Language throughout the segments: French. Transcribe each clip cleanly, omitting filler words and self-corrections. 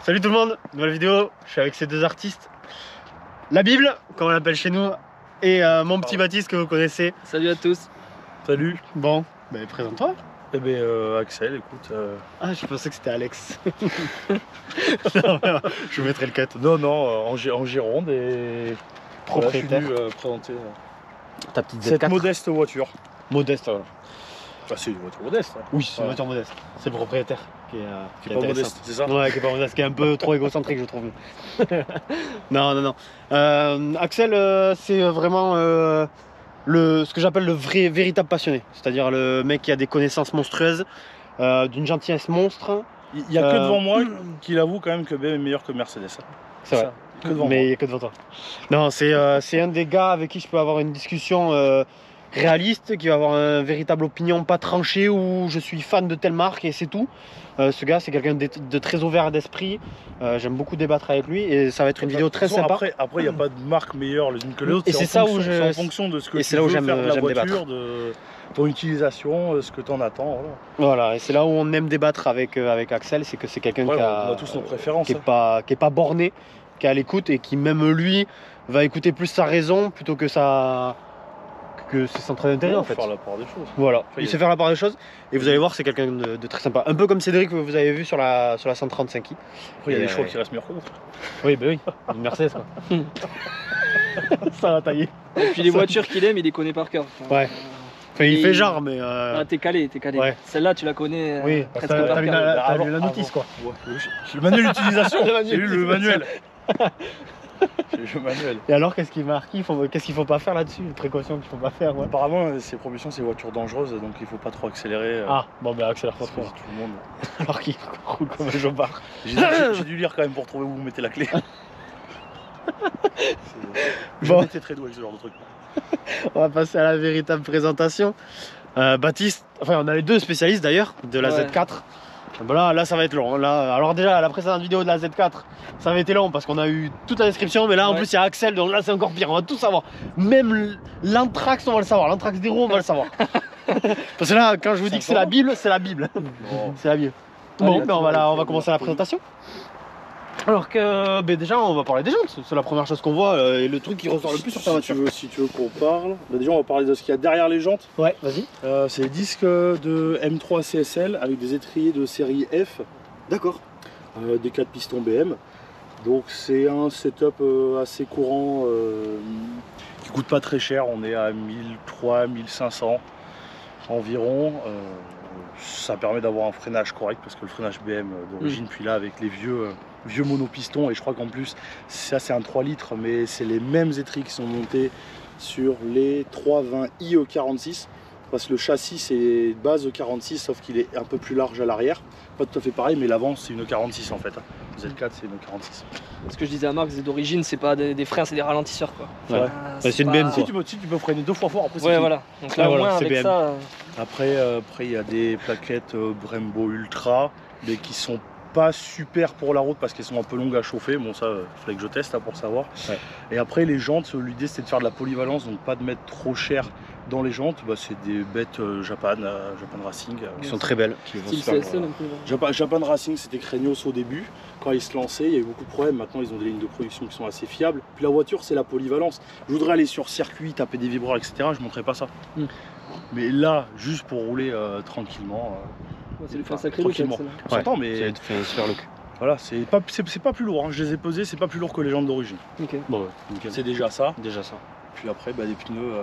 Salut tout le monde, nouvelle vidéo, je suis avec ces deux artistes. La Bible, comme on l'appelle chez nous, et mon petit Baptiste que vous connaissez. Salut à tous. Salut. Bon, présente-toi. Eh ben Axel, écoute. Ah, je pensais que c'était Alex. Non, je vous mettrai le cut. Non, en Gironde et Propriétaire. Voilà, je suis venu présenter Ta petite cette Z4. modeste voiture. Modeste, voilà. Enfin, c'est une voiture modeste. Hein. Oui, c'est une voiture modeste. C'est le propriétaire qui est Pas intéressant. modeste, c'est ça? Ouais, qui est pas modeste, qui est un peu trop égocentrique, je trouve. Non. Axel, c'est vraiment ce que j'appelle le véritable passionné. C'est-à-dire le mec qui a des connaissances monstrueuses, d'une gentillesse monstre. Il n'y a que devant moi qu'il avoue quand même que BM est meilleur que Mercedes. C'est vrai. Que devant Mais il moi. n'y a que devant toi. Non, c'est un des gars avec qui je peux avoir une discussion réaliste, qui va avoir une véritable opinion pas tranchée, où je suis fan de telle marque et c'est tout. Ce gars, c'est quelqu'un de très ouvert d'esprit. J'aime beaucoup débattre avec lui et ça va être une vidéo très sympa. Après, il n'y a pas de marque meilleure les unes que les autres. Et c'est ça où c'est en fonction de ce que et tu c'est là où veux j'aime faire de la voiture, débattre. de ton utilisation, ce que tu en attends. Voilà, et c'est là où on aime débattre avec Axel, c'est que c'est quelqu'un Ouais, qui on a tous nos préférences. qui est pas borné, qui est à l'écoute et qui même lui va écouter plus sa raison plutôt que ses centrales d'intérêt en fait. Faire la part des choses. Voilà, Après, il sait faire la part des choses et vous allez voir, c'est quelqu'un de très sympa. Un peu comme Cédric que vous avez vu sur la 135i. Après, il y a des choix qui restent meilleurs que d'autres. Oui, oui, une Mercedes quoi. Ça va tailler. Et puis les voitures qu'il aime, il les connaît par cœur. Enfin, Ouais. Enfin, il Et- fait genre, mais. Ah, t'es calé. Ouais. Celle-là, tu la connais Oui, presque t'as par lu cœur. t'as lu la notice quoi. Ouais, j'ai le manuel d'utilisation. J'ai lu le manuel. J'ai lu le manuel. Et alors, qu'est-ce qui marque? Qu'est-ce qu'il faut pas faire là-dessus? Une précaution qu'il faut pas faire, ouais. Apparemment, ces propulsions, c'est voitures dangereuses, donc il faut pas trop accélérer. Ah, bon, accélère pas parce trop. que tout le monde. Alors qu'il roule comme un jobard. J'ai dû lire quand même pour trouver où vous mettez la clé. J'ai Bon. été très doué avec ce genre de truc. On va passer à la véritable présentation. Baptiste, enfin, on a les deux spécialistes d'ailleurs de la Ouais. Z4. Bon, là, ça va être long. Là, alors, déjà, la précédente vidéo de la Z4, ça avait été long parce qu'on a eu toute la description. Mais là, en Ouais. plus, il y a Axel, donc là, c'est encore pire. On va tout savoir. Même l'anthrax, on va le savoir. L'anthrax d'héros, on va le savoir. Parce que là, quand je vous dis que c'est la Bible, c'est la Bible. Bon. C'est la Bible. Allez, Bon, on va commencer la présentation. Alors que déjà on va parler des jantes, c'est la première chose qu'on voit et le truc qui ressort le plus sur ta voiture. Si tu veux qu'on parle, déjà on va parler de ce qu'il y a derrière les jantes. Ouais, vas-y. C'est des disques de M3 CSL avec des étriers de série F, D'accord. des 4 pistons BM. Donc c'est un setup assez courant qui coûte pas très cher, on est à 1300-1500 environ. Ça permet d'avoir un freinage correct parce que le freinage BM d'origine, puis là avec les vieux monopistons, et je crois qu'en plus ça c'est un 3 litres, mais c'est les mêmes étriers qui sont montés sur les 320i E46 parce que le châssis c'est base E46 sauf qu'il est un peu plus large à l'arrière, pas tout à fait pareil, mais l'avant c'est une E46 en fait. Z4 c'est une E46. Ce que je disais à Marc, c'est d'origine, c'est pas des freins, c'est des ralentisseurs quoi. Ouais. Ah, c'est une BM, Si quoi. tu peux freiner 2 fois fort, après c'est Ouais, fini. voilà. Donc là, Ah, au voilà, moins, c'est avec BM. ça. Après il y a des plaquettes Brembo Ultra, mais qui sont pas super pour la route parce qu'elles sont un peu longues à chauffer. Bon, ça, il fallait que je teste pour savoir. Ouais. Et après, les jantes, l'idée c'était de faire de la polyvalence, donc pas de mettre trop cher dans les jantes. C'est des bêtes Japan Racing. Qui sont très belles. Qui vont Style super CSL bien. un peu. Japan Racing, c'était craignos au début. Quand ils se lançaient, il y a eu beaucoup de problèmes. Maintenant, ils ont des lignes de production qui sont assez fiables. Puis la voiture, c'est la polyvalence. Je voudrais aller sur circuit, taper des vibreurs, etc. Je ne montrerai pas ça. Mais là, juste pour rouler tranquillement. Ouais, c'est un sacré look, tranquillement. celle-là. On s'entend, mais Ça fait un super look. voilà, c'est pas plus lourd. Hein. Je les ai pesés, c'est pas plus lourd que les jantes d'origine. Ok. Bon, nickel. C'est déjà ça. Déjà ça. Puis après, des pneus.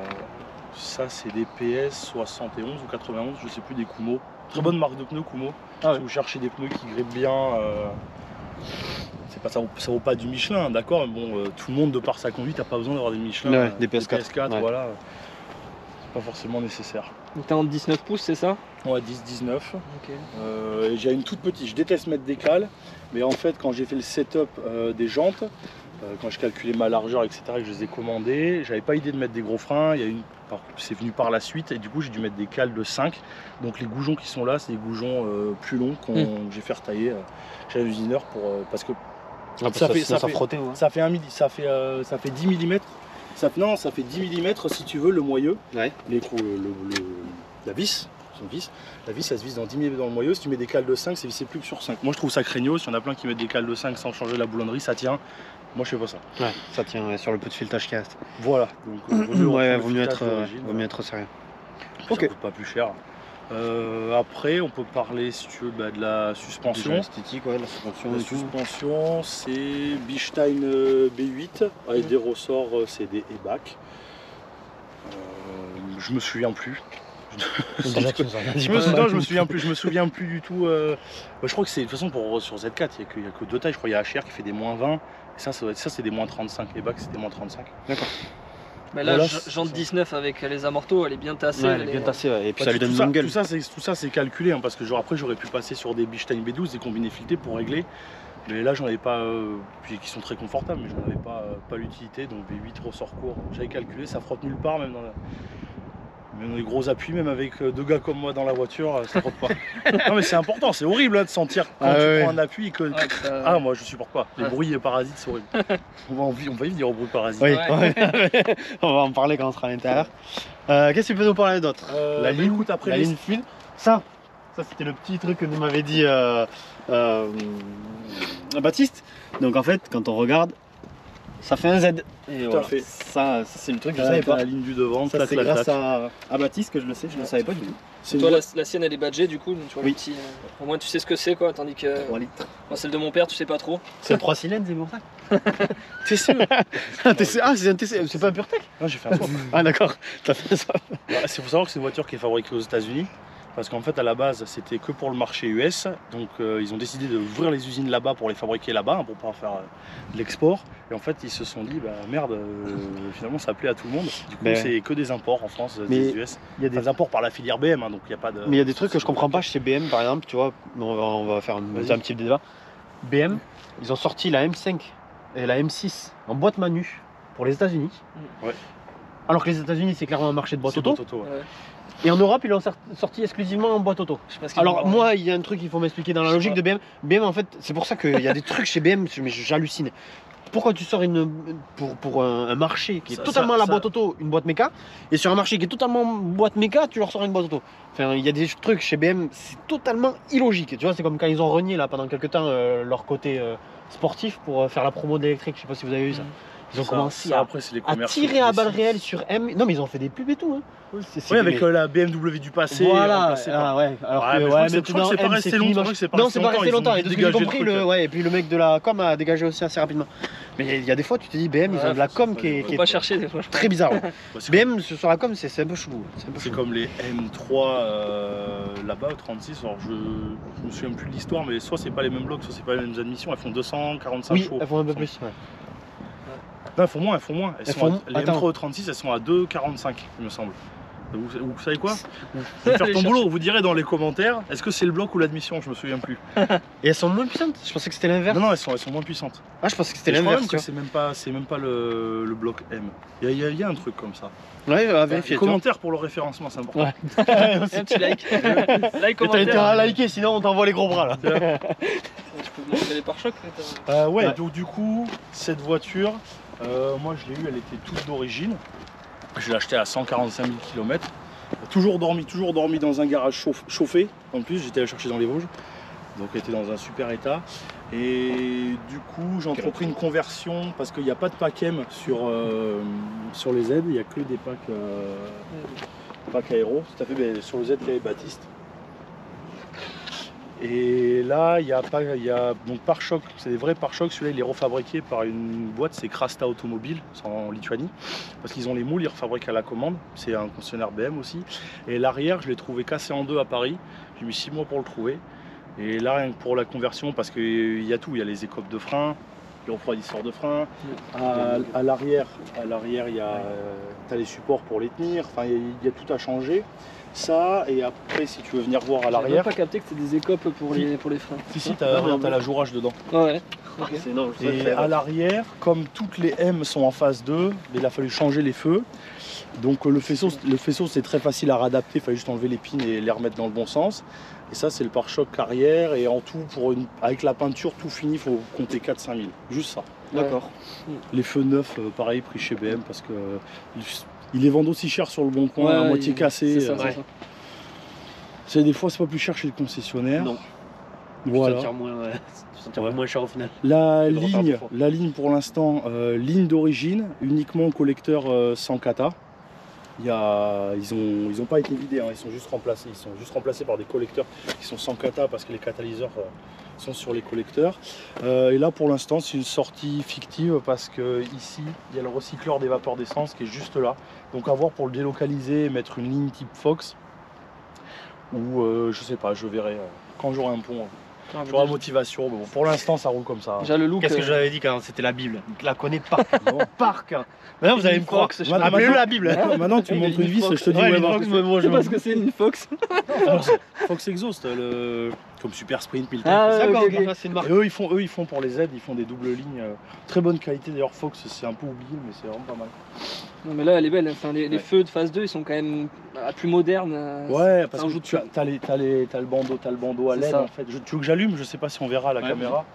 Ça, c'est des PS 71 ou 91, je sais plus, des Kumo. Très bonne marque de pneus Kumo. Ah ouais. Si vous cherchez des pneus qui grippent bien. C'est pas, ça vaut pas du Michelin, d'accord, mais bon, tout le monde de par sa conduite n'a pas besoin d'avoir des Michelin, Ouais, des PS4, ouais. voilà, c'est pas forcément nécessaire. Donc t'es en 19 pouces, c'est ça? Ouais, 10-19, Ok. et j'ai une toute petite, je déteste mettre des cales, mais en fait quand j'ai fait le setup des jantes, quand je calculais ma largeur, etc., et que je les ai commandées, j'avais pas idée de mettre des gros freins, c'est venu par la suite, et du coup j'ai dû mettre des cales de 5, donc les goujons qui sont là, c'est des goujons plus longs que j'ai fait retailler chez l'usineur parce que Ça fait frotter, ouais. ça fait 10 mm. Ça fait 10 mm si tu veux le moyeu, Ouais. la vis vis. La vis, elle se visse dans 10 mm dans le noyau. Si tu mets des cales de 5, c'est vissé plus que sur 5. Moi, je trouve ça craignos. Il y en a plein qui mettent des cales de 5 sans changer la boulonnerie, ça tient. Moi, je fais pas ça. Ouais, ça tient sur le peu de filetage qui reste. Voilà. Donc, Vaut mieux être sérieux. Ça coûte pas plus cher. Après, on peut parler, si tu veux, de la suspension. Esthétique, ouais, la suspension. La suspension, c'est Bilstein B8 avec des ressorts CD et bac. Je me souviens plus. Déjà, tu nous as rien dit. Non, je me souviens plus du tout. Je crois que c'est de toute façon sur Z4, il n'y a que deux tailles. Je crois qu'il y a HR qui fait des moins 20 et ça c'est des moins 35. Les bacs, c'était moins 35. D'accord. Mais là, Voilà, jante 19 avec les amortos, elle est bien tassée. Ouais, elle est bien tassée, ouais. Et puis ça lui donne une bonne gueule. Tout ça c'est calculé, hein, parce que après j'aurais pu passer sur des Bilstein B12, des combinés filetés pour régler. Mais là j'en avais pas, puis qui sont très confortables, mais j'en avais pas l'utilité. Donc V8 ressort court, j'avais calculé, ça frotte nulle part, même dans les gros appuis, même avec deux gars comme moi dans la voiture, ça frotte pas. Non mais c'est important, c'est horrible là, de sentir quand tu prends un appui que... Ah moi je supporte pas, les bruits parasites c'est horrible. on va y venir aux bruits parasites. Oui, on va en parler quand on sera à l'intérieur. Qu'est-ce que tu peux nous parler d'autre? La ligne, écoute, après la ligne fluide. Ça c'était le petit truc que nous m'avait dit Baptiste. Donc en fait, quand on regarde, ça fait un Z. Et Tout voilà. à fait. Ça c'est le truc que je savais pas. La ligne du devant, Ça c'est grâce à Baptiste que je le sais, je le savais pas du tout. Toi, la sienne, elle est badgée du coup, tu vois, Oui. le petit, au moins tu sais ce que c'est quoi, tandis que 3 litres. moi, celle de mon père, tu sais pas trop. C'est un 3 cylindres, c'est pour ça. TCE. Ah, c'est un TC, c'est pas un PureTech? Non, j'ai fait un swap. Ah d'accord, t'as fait ça. C'est faut savoir que c'est une voiture qui est fabriquée aux États-Unis. Parce qu'en fait, à la base, c'était que pour le marché US. Donc, ils ont décidé d'ouvrir les usines là-bas pour les fabriquer là-bas, pour pouvoir faire de l'export. Et en fait, ils se sont dit, merde, finalement, ça plaît à tout le monde. Du coup, c'est que des imports en France, des US. Il y a des imports par la filière BM, hein, donc il n'y a pas de... Mais il y a des trucs que je comprends pas chez BM, par exemple, tu vois. On va faire un petit débat. BM, ils ont sorti la M5 et la M6 en boîte manu pour les États-Unis. Ouais. Alors que les États-Unis, c'est clairement un marché de boîte auto. Ouais. Et en Europe, ils l'ont sorti exclusivement en boîte auto. Alors moi, il y a un truc qu'il faut m'expliquer dans la logique de BM. BM, en fait, c'est pour ça qu'il y a des trucs chez BM, mais j'hallucine. Pourquoi tu sors pour un marché qui est totalement la boîte auto, une boîte méca, et sur un marché qui est totalement boîte méca, tu leur sors une boîte auto? Enfin, il y a des trucs chez BM, c'est totalement illogique. Tu vois, c'est comme quand ils ont renié là pendant quelques temps leur côté sportif pour faire la promo de l'électrique. Je sais pas si vous avez vu ça. Ils ont commencé à tirer à balles réelles sur M. Non, mais ils ont fait des pubs et tout. Hein. Oui, avec la BMW du passé. Voilà, ouais. Alors que c'est pas resté longtemps. Non, c'est pas resté longtemps. Et de ce que j'ai compris, et puis le mec de la com a dégagé aussi assez rapidement. Mais il y a des fois, tu te dis, BM, ils ont de la com qui est pas chercher des fois. très bizarre. BM sur la com, c'est un peu chelou. C'est comme les M3 là-bas, 36. Alors je me souviens plus de l'histoire, mais soit c'est pas les mêmes blocs, soit c'est pas les mêmes admissions. Elles font 245 chevaux. Oui, elles font un peu plus. Non, elles font moins. Les M3 36, elles sont à 2,45, il me semble. Vous savez quoi? Vous allez faire ton boulot, vous direz dans les commentaires, est-ce que c'est le bloc ou l'admission? Je me souviens plus. Et elles sont moins puissantes? Je pensais que c'était l'inverse. Non, elles sont moins puissantes. Ah, je pensais que c'était l'inverse. C'est même pas le bloc M. Il y a un truc comme ça. Ouais, à vérifier. Commentaire pour le référencement, c'est important. Ouais. Un petit like. Like, commentaire. T'as intérêt à liker, sinon on t'envoie les gros bras là. Tu peux montrer les pare-chocs. Ouais, donc du coup, cette voiture, moi je l'ai eue, elle était toute d'origine. Je l'ai achetée à 145 000 km. Toujours dormi dans un garage chauffé. En plus, j'étais allé chercher dans les Vosges. Donc elle était dans un super état. Et du coup, j'ai entrepris une conversion parce qu'il n'y a pas de pack M sur les Z. Il n'y a que des packs aéro. Tout à fait, sur le Z, il y avait Baptiste. Et là, il y a donc pare-choc, c'est des vrais pare-chocs. Celui-là, il est refabriqué par une boîte, c'est Krasta Automobile, c'est en Lituanie. Parce qu'ils ont les moules, ils refabriquent à la commande. C'est un concessionnaire BM aussi. Et l'arrière, je l'ai trouvé cassé en deux à Paris. J'ai mis 6 mois pour le trouver. Et là, rien que pour la conversion, parce qu'il y a tout, il y a les écopes de frein, les refroidisseurs de frein. À l'arrière, t'as les supports pour les tenir. Enfin, il y a tout à changer. Ça, et après, si tu veux venir voir à l'arrière. J'ai pas capté que c'était des écopes pour les freins. Si, t'as l'ajourage dedans. Ouais. Okay. Et à l'arrière, comme toutes les M sont en phase 2, il a fallu changer les feux. Donc le faisceau c'est très facile à réadapter, il fallait juste enlever les pins et les remettre dans le bon sens. Et ça, c'est le pare-choc arrière. Et en tout, avec la peinture, tout fini, il faut compter 4-5 000. Juste ça. D'accord. Les feux neufs, pareil, pris chez BM parce que ils les vendent aussi cher sur le bon coin, à moitié cassés. C'est ça. Des fois c'est pas plus cher chez le concessionnaire. Non. Voilà. Tu sentiras moins cher au final. La de refaire ligne, deux fois. la ligne pour l'instant, ligne d'origine, uniquement collecteur sans kata. Ils ont pas été vidés, hein, ils sont juste remplacés. Ils sont juste remplacés par des collecteurs qui sont sans kata parce que les catalyseurs sont sur les collecteurs. Et là pour l'instant c'est une sortie fictive parce que ici il y a le recycleur des vapeurs d'essence qui est juste là. Donc à voir pour le délocaliser et mettre une ligne type Fox. Ou je sais pas, je verrai quand j'aurai un pont. J'aurai la motivation, mais bon, pour l'instant ça roule comme ça. Déjà le look. Qu'est-ce que j'avais dit quand c'était la Bible? Je la connais par Bon. Par cœur. Maintenant vous allez me croire. Fox, Appelez-le la Bible. Maintenant tu me montres une vis, je te dis Ouais, où une elle va. Fox, moi, je sais m'en pas ce que c'est une Fox. Fox Exhaust, comme Super Sprint, Milton. Ah, ouais, D'accord, ok, ok. ok, c'est une marque. Et eux ils font pour les aides, ils font des doubles lignes. Très bonne qualité d'ailleurs. Fox c'est un peu oublié mais c'est vraiment pas mal. Non mais là elle est belle, enfin, les Ouais. feux de phase 2 ils sont quand même plus modernes. Ouais, parce ça que rajoute tu as, t'as le bandeau à C'est LED ça. en fait. Tu veux que j'allume? Je sais pas si on verra à la Ouais, caméra.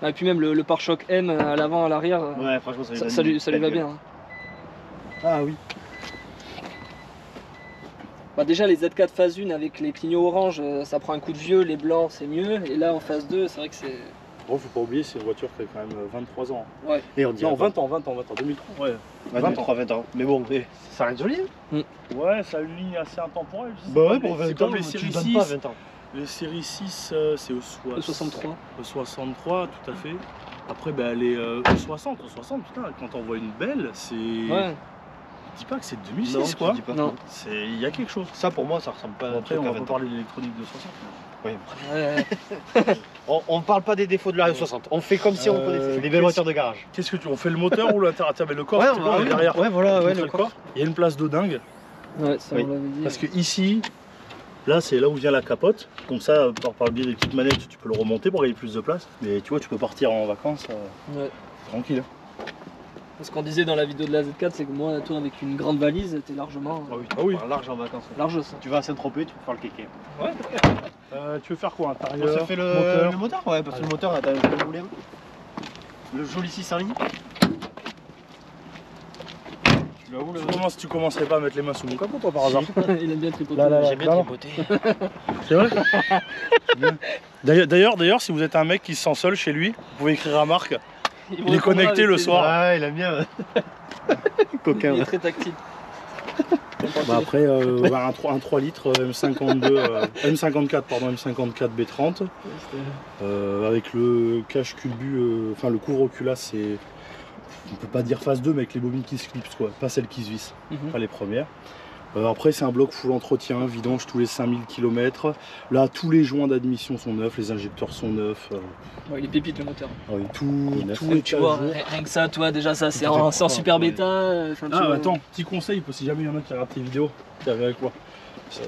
Et puis même le pare-choc M à l'avant, à l'arrière, Ouais, franchement, ça lui va bien. Hein. Ah oui. Bah déjà les Z4 phase 1 avec les clignaux orange, ça prend un coup de vieux, les blancs c'est mieux. Et là en phase 2 c'est vrai que c'est... Bon, faut pas oublier, c'est une voiture qui a quand même 23 ans. Ouais. Et on dit Non, 20 ans, 2003. Ouais. 20 ans. Mais bon, ça reste joli. Ouais, ça a une ligne assez intemporelle. je sais Bah pas, ouais, mais pour c'est 20 comme ans, les tu séries donnes 6. pas 20 ans. Les séries 6, c'est au 63. Au 63, tout à fait. Après, bah, les au 60, putain, quand on voit une belle, c'est. Ouais. Dis pas que c'est 2006 Non, tu quoi. dis pas. Non. Il y a quelque chose. Ça pour moi, ça ressemble pas à un Après, truc on à va 20 pas ans. parler de l'électronique de 60. Ouais. Ouais. On parle pas des défauts de la 60. On fait comme si on connaissait. C'est des belles voitures de garage. Qu'est-ce que tu. On fait le moteur ou l'intérieur? Mais le coffre, tu vois, on est derrière. Ouais, voilà, Je ouais, montre le coffre. Il y a une place de dingue. Ouais, ça Oui. on l'avait dit. Parce que ici, là c'est là où vient la capote. Comme ça, par le biais des petites manettes, tu peux le remonter pour gagner plus de place. Mais tu vois, tu peux partir en vacances Ouais. tranquille. Ce qu'on disait dans la vidéo de la Z4, c'est que moi, toi, avec une grande valise, t'es largement Ah oui. Large en vacances. large ça. Tu vas à Saint-Tropez, tu peux faire le kéké. Tu veux faire quoi? On Intérieur, se fait moteur. le moteur, ouais, parce que le moteur, là, t'as un roulé. Le joli 6 en ligne. Tu vas où le Tu commencerais pas à mettre les mains sous mon capot, toi, par hasard? Il aime bien tripoter. Là, là, là. J'ai bien Non. tripoté. C'est vrai? D'ailleurs, si vous êtes un mec qui se sent seul chez lui, vous pouvez écrire à Marc. Il est connecté le soir. Ouais, il aime bien. Coquin. Il est très tactile. Bah après, un 3 litres M54 B30 avec le cache culbu, enfin le couvre-culasse, c'est, on peut pas dire phase 2 mais avec les bobines qui se clipsent quoi, pas celles qui se vissent, pas les premières. Après c'est un bloc full entretien, vidange tous les 5000 km. Là tous les joints d'admission sont neufs, les injecteurs sont neufs. Ouais, il est pépite le moteur. Tout Et est tu à vois, jour. rien que ça, toi, déjà, ça, c'est Tout est en propre, super ouais. bêta. Enfin, tu Ah vois. attends, petit conseil, si jamais il y en a qui regardent tes vidéos, qui arrivent avec moi.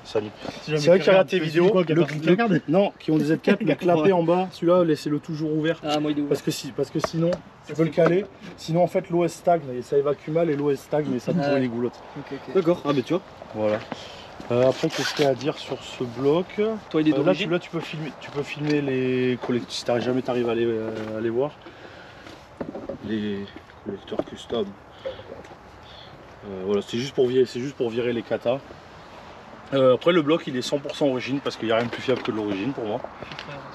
Salut. C'est C'est vrai qu'il regarde tes vidéos, regarde. non, qui ont des Z4, le clapet en bas, celui-là, laissez-le toujours ouvert. Ah, moi, il est ouvert. Parce que sinon, tu peux le caler, sinon en fait l'eau elle stagne et ça évacue mal et l'eau elle stagne et ça te Ouais. pourrit les goulottes. Ok, ok. D'accord, ah mais tu vois. Voilà. Après, qu'est-ce qu'il y a à dire sur ce bloc? Toi, il est d'origine. Là, tu peux filmer les collecteurs, si jamais tu arrives à les voir. Les collecteurs custom. Voilà, c'est juste pour virer les katas. Après, le bloc il est 100% origine parce qu'il n'y a rien de plus fiable que de l'origine pour moi.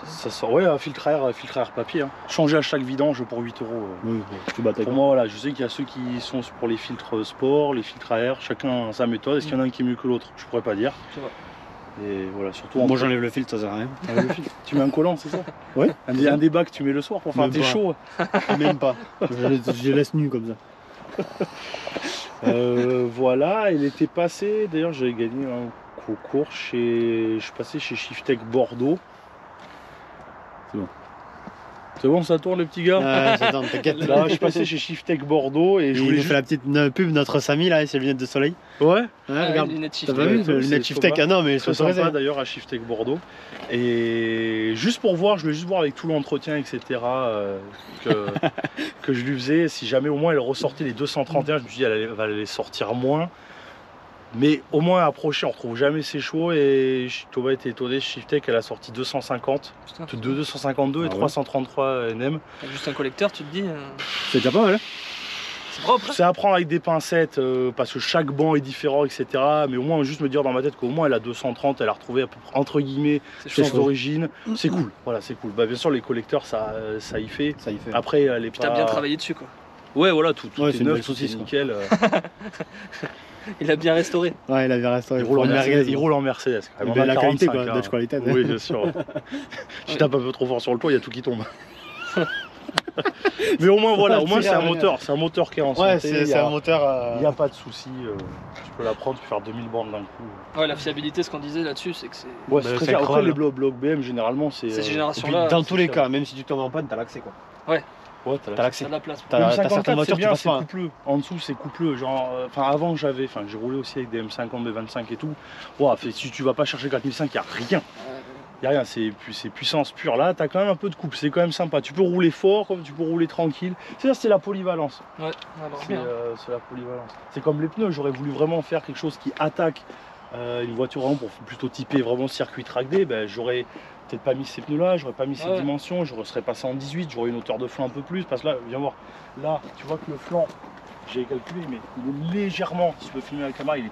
Ça sort, ouais, un filtre à air papier. Hein. Changer à chaque vidange pour 8 €. Oui, tu bats Pour moi, voilà, je sais qu'il y a ceux qui sont pour les filtres sport, les filtres à air, chacun a sa méthode. Est-ce qu'il y en a un qui est mieux que l'autre? Je pourrais pas dire. C'est vrai. Et voilà, surtout Moi j'enlève le filtre, ça sert à rien. Tu mets un collant, c'est ça? Ouais. Un débat que tu mets le soir pour faire Même tes pas. shows. Même pas. Je laisse nu comme ça. Voilà, il était passé. D'ailleurs, j'avais gagné un concours je suis passé chez Shiftech Bordeaux. C'est bon. C'est bon, ça tourne, les petits gars? Attends, t'inquiète. Là, je suis passé chez Shiftech Bordeaux et je Je voulais voulais faire la petite pub, notre Samy là, et ses lunettes de soleil. Ouais. Ouais, regarde. Les lunettes T'as shift. pas vu? Ouais, Les lunettes c'est Shiftech, ah non, mais Très c'est sympa d'ailleurs à Shiftech Bordeaux. Et juste pour voir, je voulais juste voir avec tout l'entretien, etc. Que je lui faisais. Si jamais au moins elle ressortait les 231, je me suis dit elle va les sortir moins. Mais au moins approché, on retrouve jamais ces chevaux. Et Thomas était étonné, Shiftech elle a sorti 250, Putain, 252 et Ah ouais. 333 NM. t'as juste un collecteur, tu te dis. C'est déjà pas mal. C'est propre. C'est à prendre avec des pincettes parce que chaque banc est différent, etc. Mais au moins, juste me dire dans ma tête qu'au moins elle a 230, elle a retrouvé à peu près, entre guillemets pièce d'origine. C'est cool, voilà, c'est cool. Bah, bien sûr, les collecteurs, ça y fait. Ça y fait. Après, elle est Puis pas. t'as bien travaillé dessus quoi. Ouais, voilà, tout Ouais, est c'est une neuf, belle tout est saucisse, nickel. Il a bien restauré. Ouais, il a bien resté. Il roule en Mercedes. Il roule en Mercedes. Il On met a la qualité, quoi, 45, Dutch qualité. Oui, bien sûr. Tu tapes un peu trop fort sur le toit, il y a tout qui tombe. Mais au moins, voilà, au moins c'est un moteur qui est en Ouais, santé. c'est un moteur. Il n'y a pas de souci. Tu peux la prendre, tu peux faire 2000 bornes d'un coup. Ouais, la fiabilité, ce qu'on disait là-dessus, c'est que c'est. Ouais, Bah, c'est très c'est clair. Après, incroyable. les blocs BM, généralement, c'est. Ces Et puis, générations-là. dans tous les c'est cas, même si tu tombes en panne, t'as l'accès quoi. Ouais, t'as T'as l'accès. Ça a de la place. T'as Le certaines M54 voitures c'est qui bien, passent c'est pas. coupleux. En dessous c'est coupleux. Genre, avant j'ai roulé aussi avec des M50, B25 et tout. Ouah, si tu vas pas chercher 4005, y a rien. Y a rien, c'est puissance pure. Là, t'as quand même un peu de couple, c'est quand même sympa. Tu peux rouler fort comme tu peux rouler tranquille. C'est la polyvalence. Ouais, alors C'est bien. la polyvalence. C'est comme les pneus, j'aurais voulu vraiment faire quelque chose qui attaque une voiture vraiment pour plutôt typer vraiment circuit track day. Ben, j'aurais peut-être pas mis ces pneus là, j'aurais pas mis ces dimensions, je serais passé en 18, j'aurais une hauteur de flanc un peu plus. Parce que là, viens voir, là, tu vois que le flanc, j'ai calculé, mais il est légèrement, si tu peux filmer la caméra, il est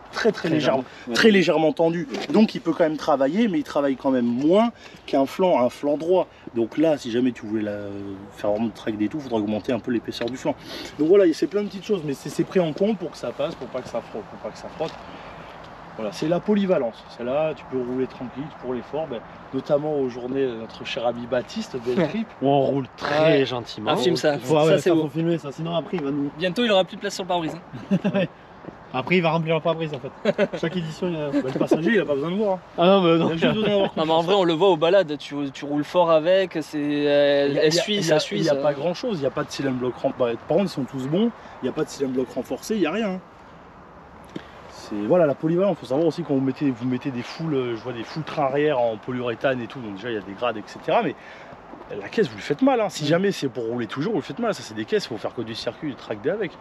très légèrement tendu. Donc il peut quand même travailler, mais il travaille quand même moins qu'un flanc, droit. Donc là, si jamais tu voulais faire vraiment de track des tout, il faudrait augmenter un peu l'épaisseur du flanc. Donc voilà, c'est plein de petites choses, mais c'est pris en compte pour que ça passe, pour pas que ça frotte. Voilà, c'est la polyvalence. C'est là, tu peux rouler tranquille, tu peux rouler fort, notamment aux journées de notre cher ami Baptiste de Trip. Où on roule très gentiment. Un film ça. Ouais, Ça c'est faut beau. filmer ça, sinon après il va nous. Bientôt il aura plus de place sur le pare-brise. Hein. Après il va remplir le pare-brise en fait. Chaque édition il y a. Le passager, il a pas besoin de voir. Ah non, mais non. Il a juste besoin d'avoir Non mais en vrai on le voit aux balades, tu roules fort avec, elle suit, ça suit. Il n'y a pas grand chose, il n'y a pas de cylindre bloc renforcé. Par contre, ils sont tous bons, il n'y a pas de cylindre bloc renforcé, il n'y a rien. Voilà la polyvalence, il faut savoir aussi quand vous mettez des foules, je vois des foules train arrière en polyuréthane et tout, donc déjà il y a des grades, etc. Mais la caisse vous le faites mal, hein. Si jamais c'est pour rouler toujours, vous le faites mal, ça c'est des caisses, il faut faire que du circuit, du track day avec.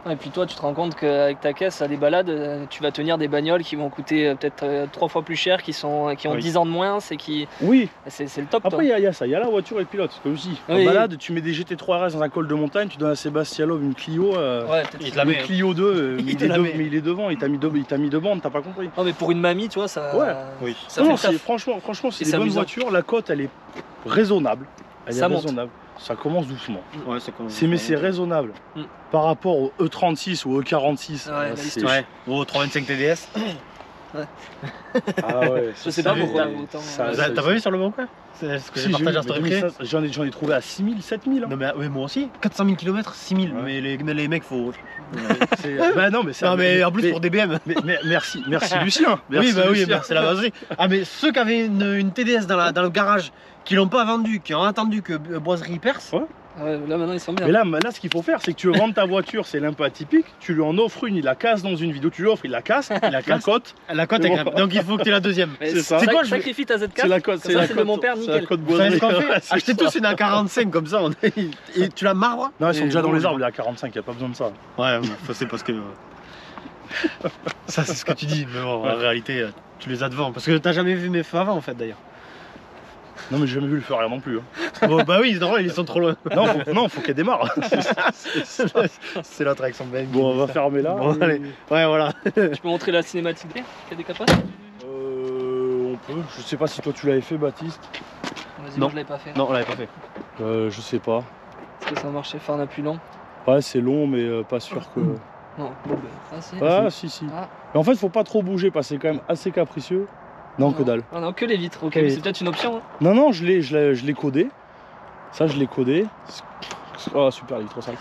Et puis toi tu te rends compte qu'avec ta caisse à des balades, tu vas tenir des bagnoles qui vont coûter peut-être 3 fois plus cher, qui ont 10 ans de moins, c'est le top. Après il y a ça, il y a la voiture et le pilote, comme je dis. En balade, tu mets des GT3 RS dans un col de montagne, tu donnes à Sébastien Loeb une Clio, Il te la met. Clio 2, mais te la met. il est devant, il t'a mis deux bandes, t'as pas compris. Non mais pour une mamie, tu vois, ça, Oui. ça Non, fait le taf. franchement, c'est Et des c'est bonnes amusant. voitures, la cote elle est raisonnable. Ça monte. Ça commence doucement. Ouais, C'est raisonnable. Mm. Par rapport au E36 ou E46. Ouais, c'est... Ouais. Au 325 TDS. Ah ouais. Je sais pas pourquoi autant. T'as pas vu sur le bon coin? C'est ce que j'ai partagé en story privée. J'en ai trouvé à 6000, 7000. Non mais ouais, moi aussi, 400 000 km, 6000. Ouais. Mais les mecs faut. Bah non, mais c'est Non mais en plus pour des BM. merci Lucien. Merci, Oui bah oui, Lucien. c'est la base. Ah mais ceux qui avaient une TDS dans le garage, qui l'ont pas vendue, qui ont attendu que Boiserie perce. Ouais. Ouais, là maintenant ils sont bien. Mais là, ce qu'il faut faire, c'est que tu veux vendre ta voiture, c'est un peu atypique. Tu lui en offres une, il la casse dans une vidéo, tu lui offres, il la casse, la cote. La cote est crème. Donc il faut que tu aies la deuxième. Mais c'est ça. C'est quoi, je- Sacrifie ta Z4. C'est la cote, c'est la cote de mon père, c'est nickel. la cote Vous savez Boiserie. ce qu'on fait Ouais, c'est Achetez ça. tous une A45 comme ça, et tu la marbres. Non, ils sont Et déjà dans bon, les arbres, il est à 45, il n'y a pas besoin de ça. Ouais, ça c'est parce que. Ça c'est ce que tu dis, mais bon, en réalité, tu les as devant. Parce que t'as jamais vu mes feux avant en fait d'ailleurs. Non, mais j'ai jamais vu le faire non plus. Hein. Bon, bah oui, normal, ils sont trop loin. Faut qu'elle démarre. C'est l'autre avec son Ben. Bon, on va fermer là. Bon, allez. Ouais, voilà. Tu peux montrer la cinématique D qui a des capaces? On peut. Je sais pas si toi tu l'avais fait, Baptiste. Vas-y, Non. moi je l'avais pas fait. Non, on l'avait pas fait. Je sais pas. Est-ce que ça marchait Farna plus lent? Ouais, c'est long, mais pas sûr que. Non. Bon, ben, ah si. Ah, si. Ah. Mais en fait, faut pas trop bouger parce que c'est quand même assez capricieux. Non, que dalle. Ah non, que les vitres. Ok, Que les mais c'est vitres. peut-être une option. Hein. Non, je l'ai codé. Ça, je l'ai codé. Oh, super, il est trop sale.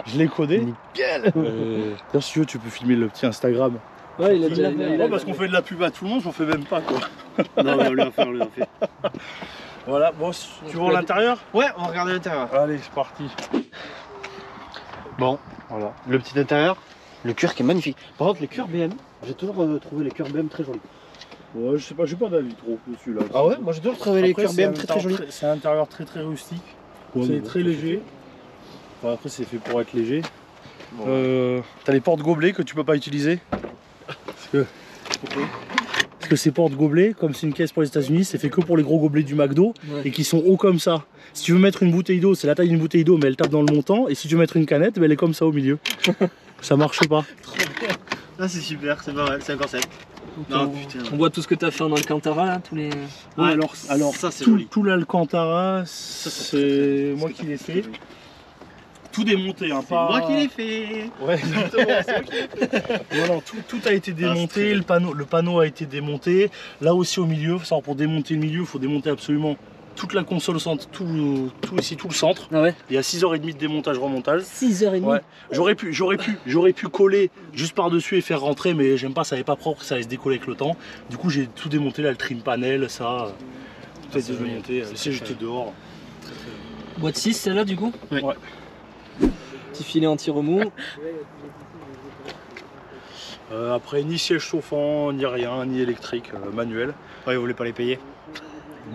Je l'ai codé. Nickel. D'ailleurs, si tu veux, tu peux filmer le petit Instagram. Ouais, il a déjà. Non, parce qu'on fait de la pub à tout le monde, j'en fais même pas, quoi. Non, mais on lui a fait. Voilà, bon, tu vois l'intérieur? Ouais, on va regarder l'intérieur. Allez, c'est parti. Bon, voilà. Le petit intérieur, le cuir qui est magnifique. Par contre, les cuirs BM, j'ai toujours trouvé les cuirs BM très jolis. Ouais, je sais pas, j'ai pas d'avis trop dessus là. Ah ouais, moi j'ai toujours trouvé les Après, cuirs c'est BM très jolis. C'est un intérieur très rustique. Ouais, C'est mais très bon, léger. Enfin, après, c'est fait pour être léger. T'as les portes gobelets que tu peux pas utiliser. Parce que ces porte-gobelets, comme c'est une caisse pour les États-Unis, c'est fait que pour les gros gobelets du McDo et qui sont hauts comme ça. Si tu veux mettre une bouteille d'eau, c'est la taille d'une bouteille d'eau, mais elle tape dans le montant. Et si tu veux mettre une canette, elle est comme ça au milieu. Ça marche pas. Ah, c'est super, c'est pas mal, c'est un concept. Non, on voit tout ce que tu as fait en Alcantara là, tous les. Alors ça, tout l'Alcantara, c'est moi qui l'ai fait. Tout démonté, hein, pas... moi qui l'ai fait. Ouais, exactement, c'est moi qui l'ai fait. Non, tout a été démonté, le panneau a été démonté. Là aussi au milieu, pour démonter le milieu, il faut démonter absolument toute la console au centre, tout le centre. Ah ouais. Il y a 6h30 de démontage remontage. 6h30. Ouais. J'aurais pu coller juste par-dessus et faire rentrer, mais j'aime pas, ça n'est pas propre, ça allait se décoller avec le temps. Du coup j'ai tout démonté là, le trim panel, ça. Tout a été démonté, le siège était dehors. Boîte 6 celle-là du coup? Ouais. Petit filet anti-remous. Après ni siège chauffant, ni rien, ni électrique, manuel. Ouais, ils voulaient pas les payer.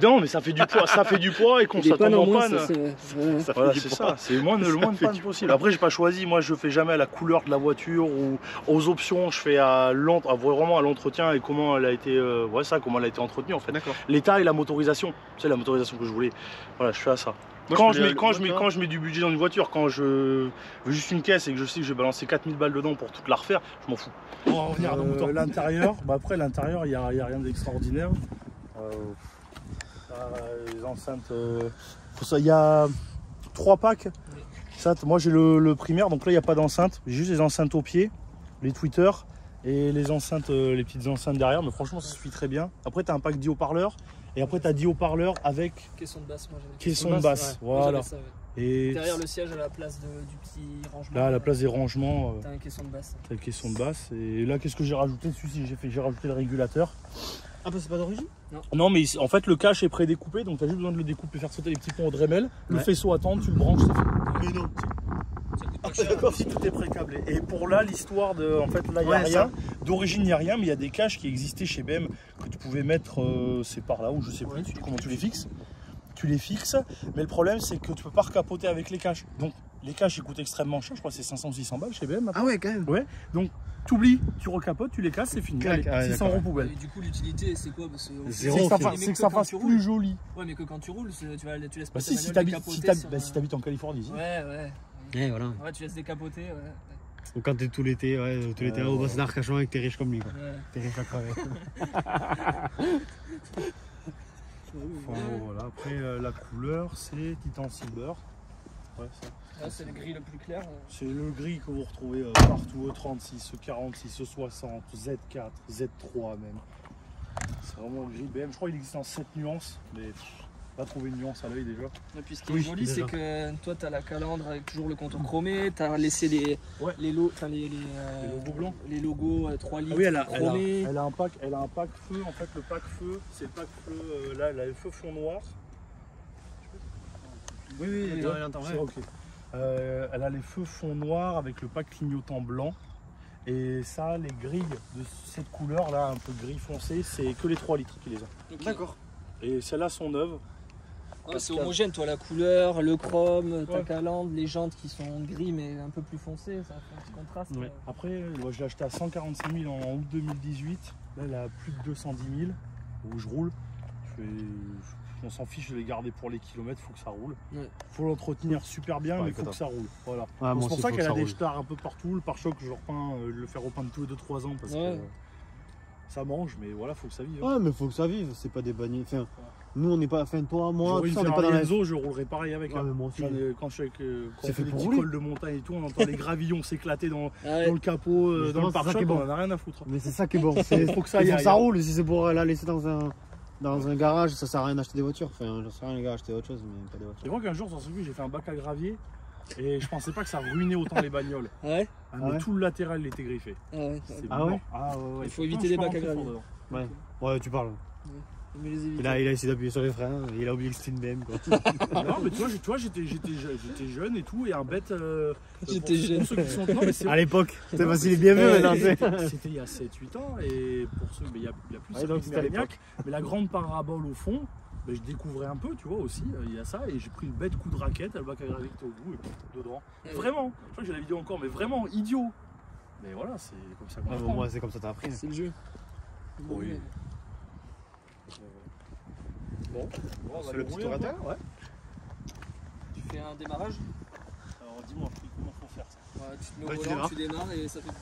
Non mais ça fait du poids et qu'on s'attend en panne. Voilà, c'est ça, c'est le moins de panne possible. Après j'ai pas choisi, moi je fais jamais à la couleur de la voiture ou aux options, je fais vraiment à l'entretien et comment elle a été comment elle a été entretenue en fait. L'état et la motorisation, c'est la motorisation que je voulais. Voilà, je fais à ça. Moi, quand je mets du budget dans une voiture, quand je veux juste une caisse et que je sais que je vais balancer 4000 balles dedans pour toute la refaire, je m'en fous. On va revenir à l'intérieur. Après l'intérieur, il n'y a rien d'extraordinaire. Les enceintes, il y a 3 packs. Ça, moi j'ai le primaire, donc là il n'y a pas d'enceinte, j'ai juste les enceintes au pied, les tweeters et les enceintes, les petites enceintes derrière, mais franchement ça suffit très bien. Après tu as un pack 10 haut-parleurs et après tu as 10 haut-parleurs avec caisson de basse. Moi, caisson de basse, ouais. Voilà. Ça, ouais. Et derrière le siège à la place du petit rangement. Là à la place des rangements, t'as une caisson de basse. T'as une caisson de basse. Et là qu'est-ce que j'ai rajouté dessus? J'ai rajouté le régulateur. Ah bah c'est pas d'origine? Non mais en fait le cache est prédécoupé, donc tu as juste besoin de le découper, faire sauter les petits ponts au Dremel, le faisceau attendre, tu le branches, c'est fait. Mais non. D'accord, si tout est pré-câblé. Et pour là, l'histoire de. En fait, là, il n'y a rien. D'origine, il n'y a rien, mais il y a des caches qui existaient chez BM que tu pouvais mettre. C'est par là où je sais plus comment tu les fixes. Tu les fixes, mais le problème, c'est que tu peux pas recapoter avec les caches. Donc, les caches, ils coûtent extrêmement cher. Je crois que c'est 500 ou 600 balles chez BM. Ah ouais, quand même. Ouais. Donc, tu oublies, tu recapotes, tu les casses, c'est fini. Allez, 600 € poubelle. Et du coup, l'utilité, c'est quoi? C'est que ça fasse plus joli. Ouais, mais que quand tu roules, tu laisses pas si tu habites en Californie. Ici. Ouais. Et voilà. Ouais, tu laisses décapoter. Ou quand t'es tout l'été, là au bassin d'Arcachon et que t'es riche comme lui. Quoi. Ouais. T'es riche à crever. Voilà. Après, la couleur, c'est Titan Silver. Ouais, ça. Là, c'est le gris le plus clair. C'est le gris que vous retrouvez partout, E36, E46, E60, Z4, Z3 même. C'est vraiment le gris BM. Je crois qu'il existe en 7 nuances, mais pas trouvé une nuance à l'œil déjà. Et puis ce qui est joli, c'est que toi tu as la calandre avec toujours le contour chromé, tu as laissé les logos blancs. Les logos 3 litres chromés. Elle a un pack feu, en fait le pack feu, c'est le pack feu, là elle a le feu fond noir. Oui, elle entend. Ok. Elle a les feux fond noir avec le pack clignotant blanc. Et ça, les grilles de cette couleur là, un peu gris foncé, c'est que les 3 litres qui les ont. Okay. D'accord. Et celles-là sont neuves. C'est homogène, toi, la couleur, le chrome, ta calandre, les jantes qui sont gris mais un peu plus foncées, ça fait un petit contraste. Ouais. Après, moi, je l'ai acheté à 145 000 en août 2018. Là, elle a plus de 210 000 où je roule. On s'en fiche, je l'ai gardé pour les kilomètres, il faut que ça roule. Il faut l'entretenir super bien, mais il faut que ça roule. Voilà. C'est pour ça qu'elle a des stars un peu partout. Le pare-choc, je repeins, le faire repeindre tous les 2-3 ans parce que ça mange, mais voilà, faut que ça vive. Ouais, mais faut que ça vive, c'est pas des bagnoles. Enfin, nous on n'est pas, enfin toi, moi, tout ça, on n'est pas dans la zone, je roulerai pareil avec. Ouais, mais moi aussi. Quand je suis avec on fait des petits cols de montagne et tout, on entend les gravillons s'éclater dans le capot, dans le pare-choc, on en a rien à foutre. Mais c'est ça qui est bon, il faut que ça roule. Si c'est pour la laisser dans un garage, ça sert à rien d'acheter des voitures. Enfin, j'en sais rien les gars, acheter autre chose, mais pas des voitures. C'est vrai qu'un jour, dans ce but, j'ai fait un bac à gravier et je pensais pas que ça ruinait autant les bagnoles. Mais tout le latéral il était griffé. Ouais. Il faut éviter les bacs à gravier. Ouais, tu parles. Il a essayé d'appuyer sur les freins, il a oublié que c'était une BM quoi. Non mais tu vois j'étais jeune et tout et un bête j'étais jeune. À l'époque, c'était facile et bien vu maintenant. C'était il y a 7-8 ans et pour ceux, mais il y a plus de Mérignac, mais la grande parabole au fond, je découvrais un peu tu vois aussi, il y a ça et j'ai pris le bête coup de raquette, le bac à gravier au bout et dedans. Vraiment, je crois que j'ai la vidéo encore mais vraiment idiot. Mais voilà, c'est comme ça qu'on apprend. Moi c'est comme ça t'as appris. C'est le jeu. Oui. Bon, c'est le petit orateur, ouais. Tu fais un démarrage. Alors dis-moi comment faut faire ça. Ouais, tu te mets au volant, tu démarres et ça fait...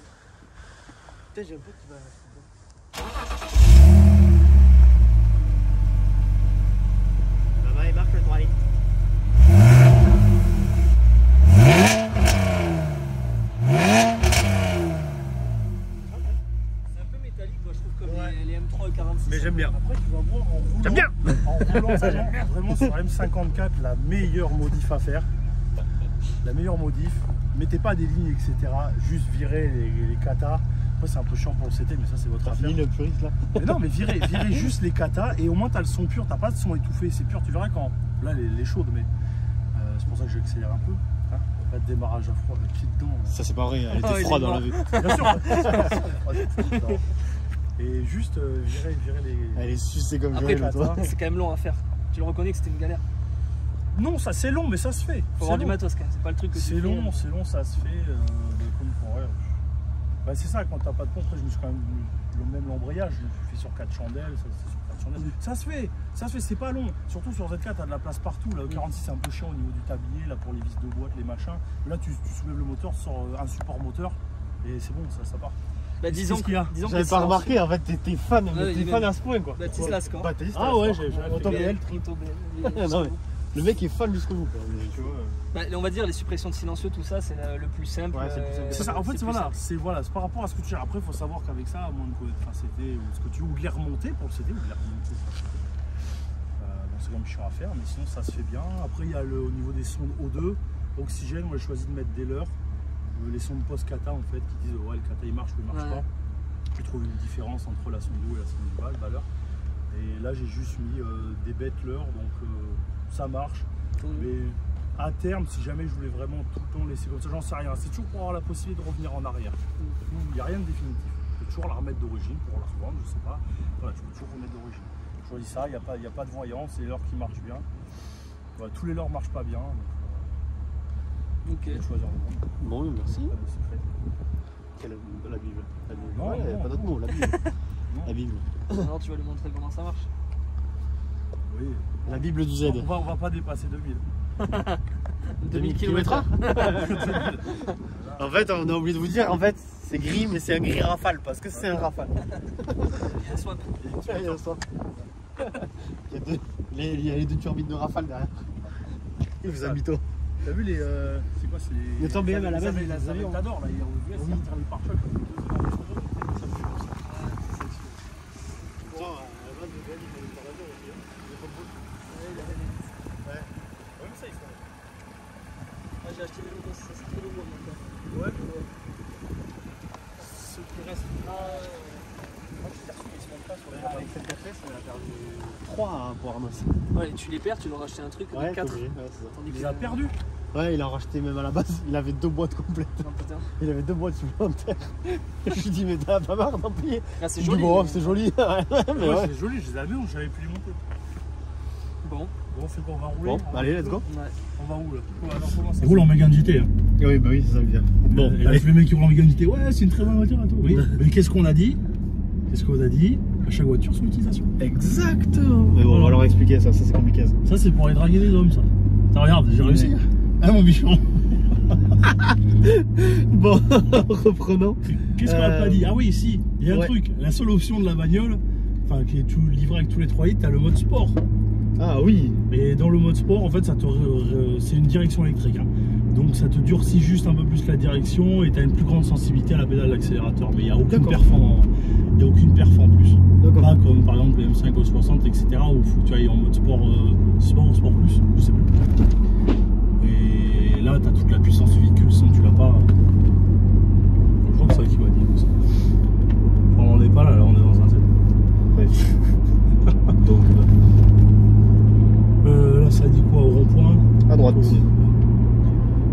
Putain, j'ai un peu qui va... Maman, il marque le droit. Mais j'aime bien. Après, tu vas voir en roulant. J'aime bien. En roulant, vraiment sur M54, la meilleure modif à faire. La meilleure modif. Mettez pas des lignes, etc. Juste virez les katas. Après, c'est un peu chiant pour le CT, mais ça, c'est votre affaire. Fini le puriste là. Mais non, mais virez juste les katas et au moins, tu as le son pur. Tu pas de son étouffé. C'est pur. Tu verras quand. Là, les chaudes, mais c'est pour ça que j'accélère un peu. Hein, pas de démarrage à froid, avec pied dedans. Ça, c'est pas vrai. Elle était froide dans la vue. Bien sûr. Et juste virer les... Elle est sucée comme après, Joël, toi. C'est quand même long à faire. Tu le reconnais que c'était une galère. Non, ça c'est long, mais ça se fait. Faut avoir du matos quand même, c'est pas le truc que tu fais. C'est long, ça se fait. Comme pour ouais. Bah, c'est ça, quand t'as pas de pompe, je me suis quand même le même l'embrayage, je fais sur 4 chandelles, ça se fait, c'est pas long. Surtout sur Z4, t'as de la place partout. Là, au 46, c'est un peu chiant au niveau du tablier, là pour les vis de boîte, les machins. Là, tu soulèves le moteur sur un support moteur et c'est bon, ça part. Bah, disons que j'avais pas remarqué, en fait, t'es fan, t'es fan à ce point quoi. Baptiste Lascor. Ah ouais, j'ai le mec est fan jusqu'au bout. Tu vois. Bah, on va dire les suppressions de silencieux, tout ça, c'est le plus simple. Ouais, c'est ça. En fait, c'est par rapport à ce que tu gères. Après, il faut savoir qu'avec ça, à moins de connaître un CT ou ce que tu veux, ou de les remonter pour le CT ou de les remonter. Bon, c'est quand même chiant à faire, mais sinon ça se fait bien. Après, il y a au niveau des sondes O2, oxygène. Moi, j'ai choisi de mettre des leurres. Les sondes post-kata en fait qui disent ouais, le kata il marche ou il marche pas. Tu trouves une différence entre la sonde d'eau et la sonde de valeur. Et là, j'ai juste mis des bêtes leurres, donc ça marche. Mais à terme, si jamais je voulais vraiment tout le temps laisser comme ça, j'en sais rien. C'est toujours pour avoir la possibilité de revenir en arrière. Il n'y a rien de définitif. Tu peux toujours la remettre d'origine pour la revendre, je sais pas. Voilà, tu peux toujours remettre d'origine. Je choisis ça, il n'y a pas de voyance, c'est l'heure qui marche bien. Voilà, tous les leurres ne marchent pas bien. Donc, ok. Choisir le bon. Bon, merci. La Bible. Non, il n'y a pas d'autre mot, la Bible. La Bible. Alors tu vas lui montrer comment ça marche. Oui. La Bible du Z. On va pas dépasser 2000. 2000 km/h. En fait, on a oublié de vous dire, en fait, c'est gris, mais c'est un gris rafale, parce que c'est un rafale. Il y a un swap. Il y a un swap. Il y a les deux turbines de rafale derrière. Il vous a mytho. T'as vu les. C'est quoi? C'est les. Le temps BM à la base, les avions. T'adores là, il y a aux US, ils tirent les pare-chocs. Ça me fait comme ça. J'ai acheté les logos, ça c'est trop lourd maintenant. Ouais. Ceux qui restent. Moi je t'ai reçu, ils se montent pas sur les. Avec cette café, on a perdu 3 pour Arnos. Ouais, tu les perds, tu dois racheter un truc de 4. Ouais, Il les a perdus. Ouais, il a racheté même à la base, il avait 2 boîtes complètes. Oh, putain. Il avait 2 boîtes supplémentaires. Je lui ai dit, mais t'as pas marre d'en payer? Ah, c'est joli. Bon, c'est joli. Ouais, c'est joli, je les avais, j'avais pu les monter. Bon, on fait quoi? On va rouler? Bon, allez, let's go. ouais. On va où là? On roule en Mégane GT. Hein. Oui, bah oui, c'est ça le dire. Bon, allez. Les mecs qui roulent en Mégane GT, ouais, c'est une très bonne voiture et tout. Oui, mais qu'est-ce qu'on a dit? Qu'est-ce qu'on a dit? À chaque voiture, son utilisation. Exactement. Mais bon, on va leur expliquer ça, c'est compliqué ça. Ça, c'est pour aller draguer des hommes, ça. Ça, regarde, j'ai réussi. Hein, mon bichon? Bon, reprenons. Qu'est-ce qu'on a pas dit? Ah oui, si, il y a un truc. La seule option de la bagnole, enfin, qui est tout livré avec tous les 3 litres, t'as le mode sport. Ah oui. Et dans le mode sport, en fait, c'est une direction électrique. Hein. Donc ça te durcit juste un peu plus la direction et tu as une plus grande sensibilité à la pédale d'accélérateur. Mais il n'y a aucune perf en plus. Pas comme par exemple les M5 au 60, etc. où il faut que tu ailles en mode sport, sport plus, je sais plus. Et là, tu as toute la puissance du véhicule, sinon tu l'as pas. Je crois que c'est ça qui m'a dit. Enfin, on n'est pas là, on est dans un Z. Ouais. Donc là, ça dit quoi au rond-point? À droite.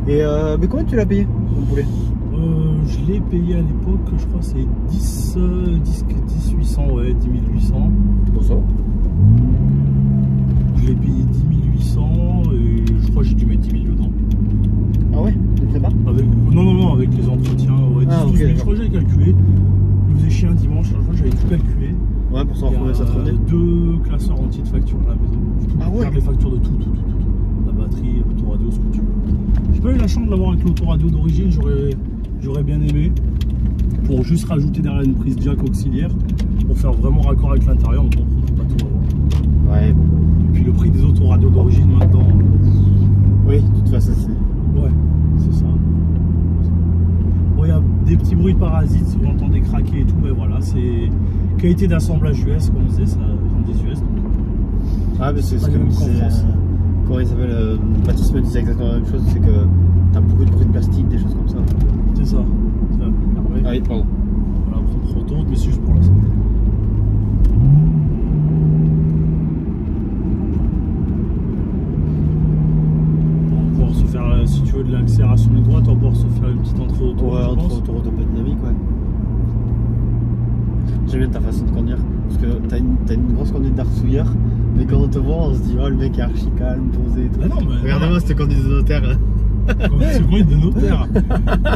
Et mais comment tu l'as payé, mon poulet? Je l'ai payé à l'époque, je crois c'est 10 800, ouais, 10 800. Bon ça. Je l'ai payé 10 800 et je crois que j'ai dû mettre 10 000 dedans. Ah ouais? Tu ne sais pas? Non, avec les entretiens, ouais, 10 000, je crois que j'avais calculé. Il me faisait chier un dimanche, je crois que j'avais tout calculé. Ouais, pour savoir combien ça te revenait. 2 classeurs entiers de factures à la maison. Je peux faire les factures de tout. La batterie, l'autoradio, ce que tu veux. J'ai pas eu la chance de l'avoir avec l'autoradio d'origine, j'aurais bien aimé. Pour juste rajouter derrière une prise jack auxiliaire, pour faire vraiment raccord avec l'intérieur, mais bon, on peut pas tout avoir. Ouais, bon. Et puis le prix des autoradios d'origine maintenant. Oui, de toute façon, c'est. Ouais, c'est ça. Bon, il y a des petits bruits de parasites, si vous entendez craquer et tout, ben voilà, c'est qualité d'assemblage US, comme on disait, ça vient des US. Donc... Ah, mais c'est ce que comment il s'appelle Baptiste me disait exactement la même chose, c'est que t'as beaucoup de bruit de plastique, des choses comme ça. C'est ça. Ah oui, pardon. Voilà, propre auto, mais c'est juste pour la santé. On va pouvoir se faire, si tu veux de l'accélération ligne droite, on va pouvoir se faire une petite entrée autour. Ouais, autoroute un peu dynamique, ouais. J'aime bien ta façon de conduire, parce que t'as une grosse conduite d'arsouilleur, mais quand on te voit, on se dit, oh le mec est archi calme, posé et tout. Ah non, mais regardez-moi cette conduite de notaire. C'est le conduite de notaire.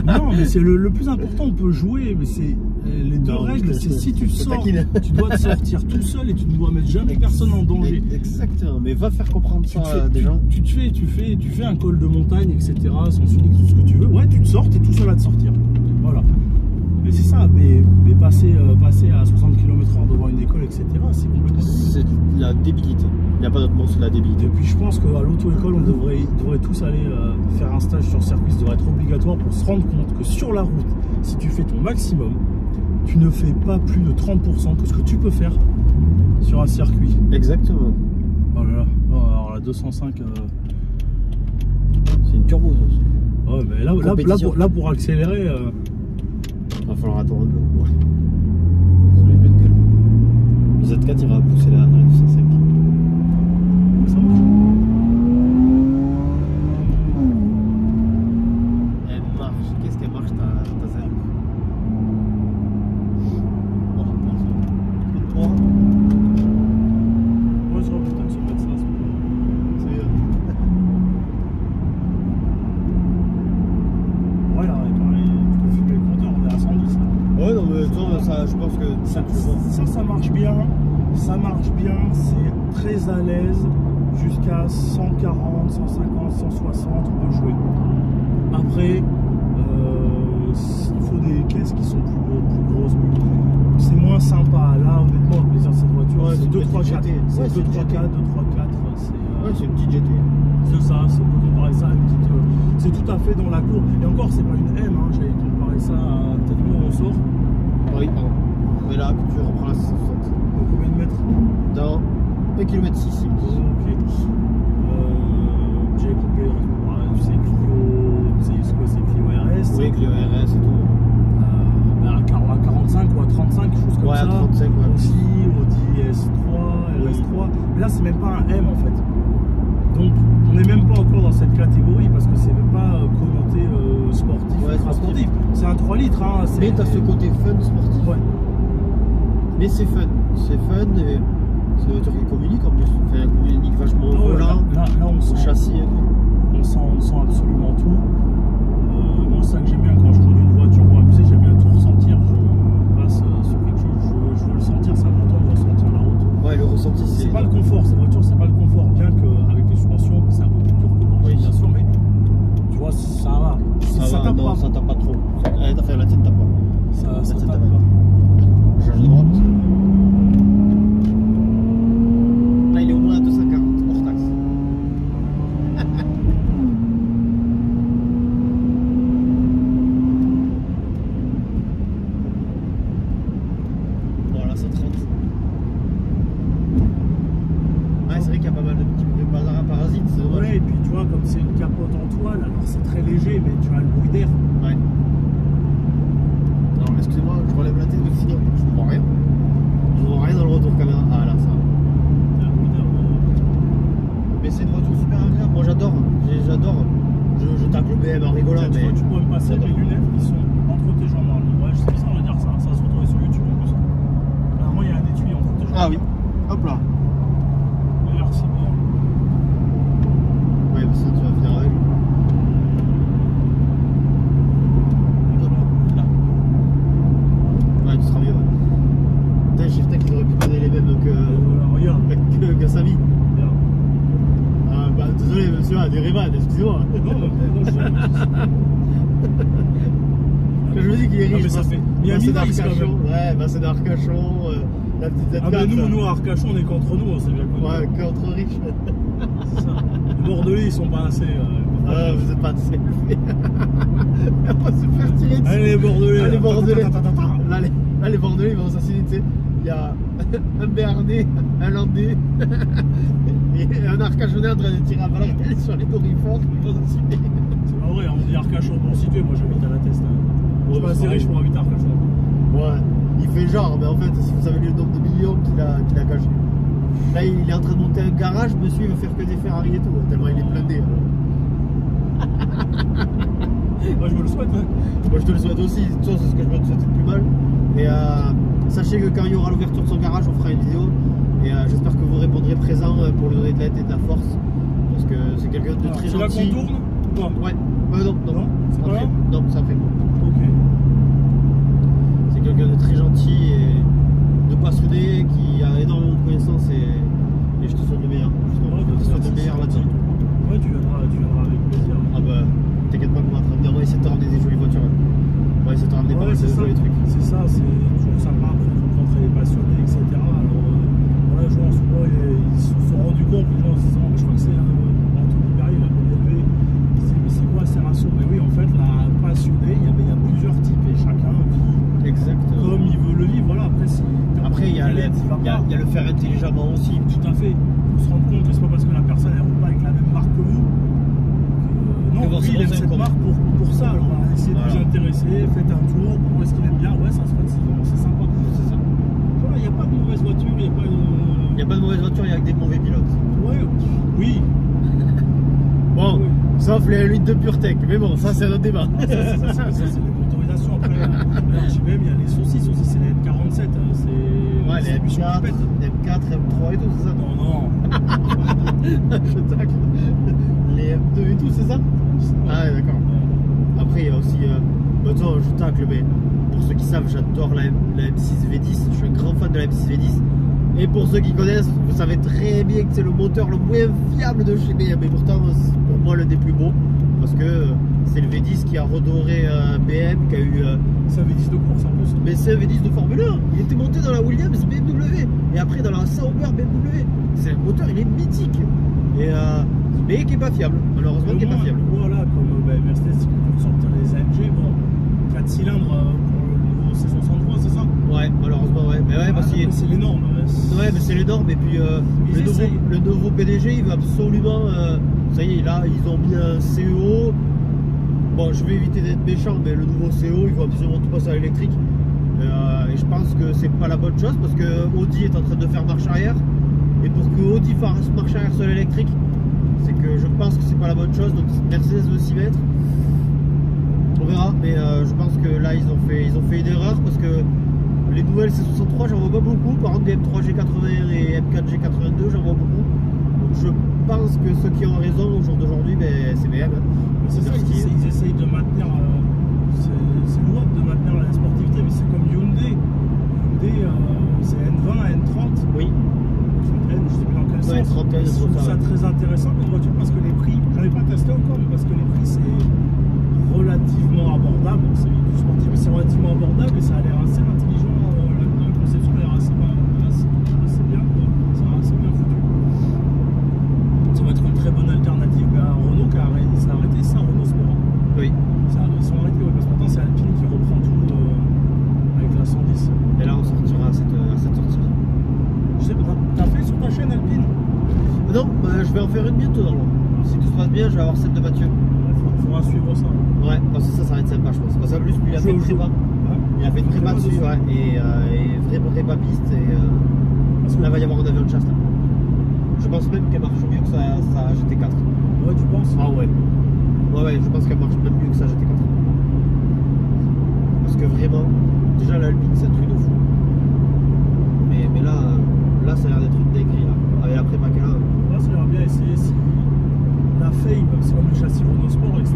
Non, mais c'est le plus important, on peut jouer, mais c'est les deux règles, c'est si tu sors, tu dois te sortir tout seul et tu ne dois mettre jamais personne en danger. Exactement, mais va faire comprendre ça à des gens. Tu fais un col de montagne, etc., sans unique, tout ce que tu veux, ouais, tu te sors, t'es tout seul à te sortir. Voilà. Mais c'est ça, mais passer à 60 km/h devant une école, etc., c'est complètement... C'est la débilité. Il n'y a pas d'autre mot, c'est la débilité. Et puis je pense qu'à l'auto-école, on devrait tous aller faire un stage sur circuit, ça devrait être obligatoire pour se rendre compte que sur la route, si tu fais ton maximum, tu ne fais pas plus de 30% que ce que tu peux faire sur un circuit. Exactement. Oh là là, alors la 205... C'est une turbo, ça aussi. Ouais, mais là pour accélérer... Il va falloir attendre. Ouais. Sur les Bengals. Le Z4 il va pousser la 205. Ça marche. Elle marche. Qu'est-ce qu'elle marche ta zèle? Oh, attention. 3. Ouais, ça va peut-être se mettre ça. C'est ouais, là, pareil, tu peux filmer le compteur, on est à 110. ouais, non, mais ça, je pense que ça marche bien. Ça marche bien, c'est très à l'aise. Jusqu'à 140, 150, 160, on peut jouer. Après, il faut des caisses qui sont plus grosses. C'est moins sympa. Là, honnêtement, le plaisir de cette voiture, ouais, c'est 2-3-4. C'est 2-3-4, 2-3-4. Ouais, c'est une petite GT. C'est ça, on peut comparer ça à une petite. C'est tout à fait dans la cour. Et encore, c'est pas une M, hein, j'allais comparer ça à. T'as dit où on sort? Oui, pardon. Mais là, tu reprends la 60. Donc, combien de mètres? Dans 1 km 6, il me dit. Ok. J'ai coupé, tu sais, Clio. Tu sais ce que c'est Clio RS? Oui, Clio RS et tout. À 45 ou à 35, quelque chose comme ouais, ça. À 35, ouais. Aussi, Audi S3, RS3. Mais là, c'est même pas un M en fait. Donc, on n'est même pas encore dans cette catégorie parce que c'est même pas connoté sportif, ouais, sportif. C'est un 3 litres. Hein, mais t'as ce côté fun sportif. Ouais. Mais c'est fun. C'est fun et c'est une voiture qui communique en plus. Enfin, elle communique vachement au volant, là, on sent, au châssis et tout. On sent absolument tout. Moi, c'est ça que j'aime bien quand je conduis une voiture pour amuser, j'aime bien tout ressentir. Je passe sur quelque chose, je veux le sentir, c'est important de ressentir la route. Ouais, le ressenti, c'est pas le confort, cette voiture, c'est pas le confort. Bien qu'avec les suspensions, c'est un peu plus dur que l'origine, bien sûr, mais tu vois, ça va. Ça tape pas. Ça tape pas trop. Enfin, la tienne tape pas. Ça tape pas. Je change de droite. Là, il est au moins à 240, hors taxe. Thierry, mais ça fait Miami d'Arcachon. Ouais, bah c'est d'Arcachon, la petite Z4. Ah mais nous à Arcachon, on est contre nous, c'est bien connu. Ouais, contre riches. C'est ça. Les Bordelais, ils sont pas assez... Ah, vous êtes pas assez élevés. On va se faire tirer dessus. Allez les Bordelais. Allez, Bordelais. Là, les Bordelais, ils vont s'assassiner, tu sais. Il y a un Béarnais, un Landais et un Arcachonnais en train de tirer à balles réelles sur les dorifores. Ils vont s'assassiner. C'est pas vrai, on dit Arcachon pour situer, moi j'habite à la Teste. Je suis pas assez riche pour habiter à Arcachon. Ouais, il fait genre, mais en fait, si vous savez le nombre de millions qu'il a caché. Là, il est en train de monter un garage, monsieur, il va faire que des Ferrari et tout, tellement il est blindé. Moi je me le souhaite. Hein. Moi je te le souhaite aussi, c'est ce que je me souhaite le plus mal. Et sachez que quand il y aura l'ouverture de son garage, on fera une vidéo. Et j'espère que vous répondrez présent pour lui donner de l'aide et de la force. Parce que c'est quelqu'un de très gentil. C'est là qu'on tourne ou pas? Ouais, non, c'est pas là? Non, ça fait. Ok. C'est quelqu'un de très gentil et de passionné qui a énormément de connaissances et je te souhaite le meilleur. Je te souhaite le meilleur là-dessus. Ouais, tu viendras avec plaisir. Ah bah, t'inquiète pas qu'on va te ramener. On va essayer de te ramener des jolies voitures. On va essayer de te ramener pas mal de jolis trucs. C'est ça, c'est toujours sympa après de rencontrer les passionnés, etc. Alors voilà, je vois souvent ils se sont rendus compte, les gens se disent, je crois que c'est Anthony Perrier, il a bien élevé. Ils se disent, mais c'est quoi Serrasso? Mais oui, en fait, la passionnée, il y a plusieurs types et chacun vit comme il veut le vivre. Voilà, après, il y a le faire intelligemment aussi. Tout à fait. Il faut se rendre compte que c'est pas parce que la personne elle roule pas avec la même marque que vous. Non, oui, il aime cette marque pour ça. Alors, essayez de vous intéresser, faites un tour, pourquoi est-ce qu'il aime bien? Ouais, ça se fait, c'est sympa. C'est ça. Voilà, il n'y a pas de mauvaise voiture, il n'y a pas de... Il n'y a pas de mauvaise voiture, il y a que des mauvais pilotes. Ouais, oui. Bon, oui. Sauf les 8 de PureTech, mais bon, ça c'est un autre débat. Ça c'est les motorisations. Après, JBM, il y a les saucisses aussi, c'est les M47. Ouais, les M4, les M4, M3 et tout, c'est ça? Non. Je tacle. Les M2 et tout, c'est ça? Ah ouais, d'accord. Après, il y a aussi... Attends, je tacle, mais pour ceux qui savent, j'adore la M6 V10. Je suis un grand fan de la M6 V10. Et pour ceux qui connaissent, vous savez très bien que c'est le moteur le moins fiable de chez BM. Mais pourtant, c'est pour moi l'un des plus beaux. Parce que c'est le V10 qui a redoré BM, qui a eu... C'est un V10 de course en plus. Mais c'est un V10 de Formule 1. Il était monté dans la Williams BMW. Et après dans la Sauber BMW. C'est le moteur, il est mythique. Et mais qui n'est pas fiable. Malheureusement, qui n'est pas fiable. Voilà, comme Mercedes qui sortent les AMG, bon, 4 cylindres pour le nouveau C63, c'est ça? Ouais, malheureusement, ouais. Mais ouais, parce que c'est les normes. Ouais, mais c'est les normes. Et puis le nouveau PDG, il veut absolument. Ça y est, là, ils ont mis un CEO. Bon, je vais éviter d'être méchant, mais le nouveau CEO, il faut absolument tout passer à l'électrique. Et je pense que c'est pas la bonne chose parce que Audi est en train de faire marche arrière. Et pour que Audi fasse marche arrière sur l'électrique, c'est que je pense que c'est pas la bonne chose. Donc Mercedes veut s'y mettre. On verra, mais je pense que là ils ont fait une erreur parce que les nouvelles C63 j'en vois pas beaucoup. Par contre, les M3 G81 et M4 G82 j'en vois beaucoup. Donc je pense que ceux qui ont raison au jour d'aujourd'hui, c'est BM. C'est ça, ils essayent de maintenir. C'est louable de maintenir la sportivité, mais c'est comme Hyundai. Hyundai, c'est N20, N30. Oui. Je sais plus dans quel sens. Je trouve ça très intéressant comme voiture parce que les prix, j'en ai pas testé encore, mais parce que les prix c'est relativement abordable. C'est du sportif, mais c'est relativement abordable et ça a l'air assez intelligent. La conception a l'air assez bien, quoi. Ça a assez bien foutu. Ça va être une très bonne alternative à Renault qui a arrêté ça, Renault Sport. Oui. Ils sont arrêtés, oui, parce que maintenant c'est Alpine qui reprend tout avec la 110. Et là on sortira à cette sortie. Je sais pas, t'as fait sur ta chaîne Alpine? Non, je vais en faire une bientôt dans le monde. Si tout se passe bien, je vais avoir celle de Mathieu. Il faudra suivre ça. Ouais, parce que ça va être sympa, je pense. Parce que plus, il a fait une prépa. Il a fait une prépa dessus, ouais. Et vraie prépa piste. Et là, il va y avoir un avion de chasse là. Je pense même qu'elle marche mieux que sa GT4. Ouais, tu penses? Ah ouais. Ouais, je pense qu'elle marche même mieux que sa GT4. Parce que vraiment, déjà l'Alpine, c'est un truc de fou. Mais là, ça a l'air d'être une dinguerie là. Avec la prépa qu'elle a. Là, ça a l'air bien essayer si la Fame, c'est comme le châssis Renault Sport, etc.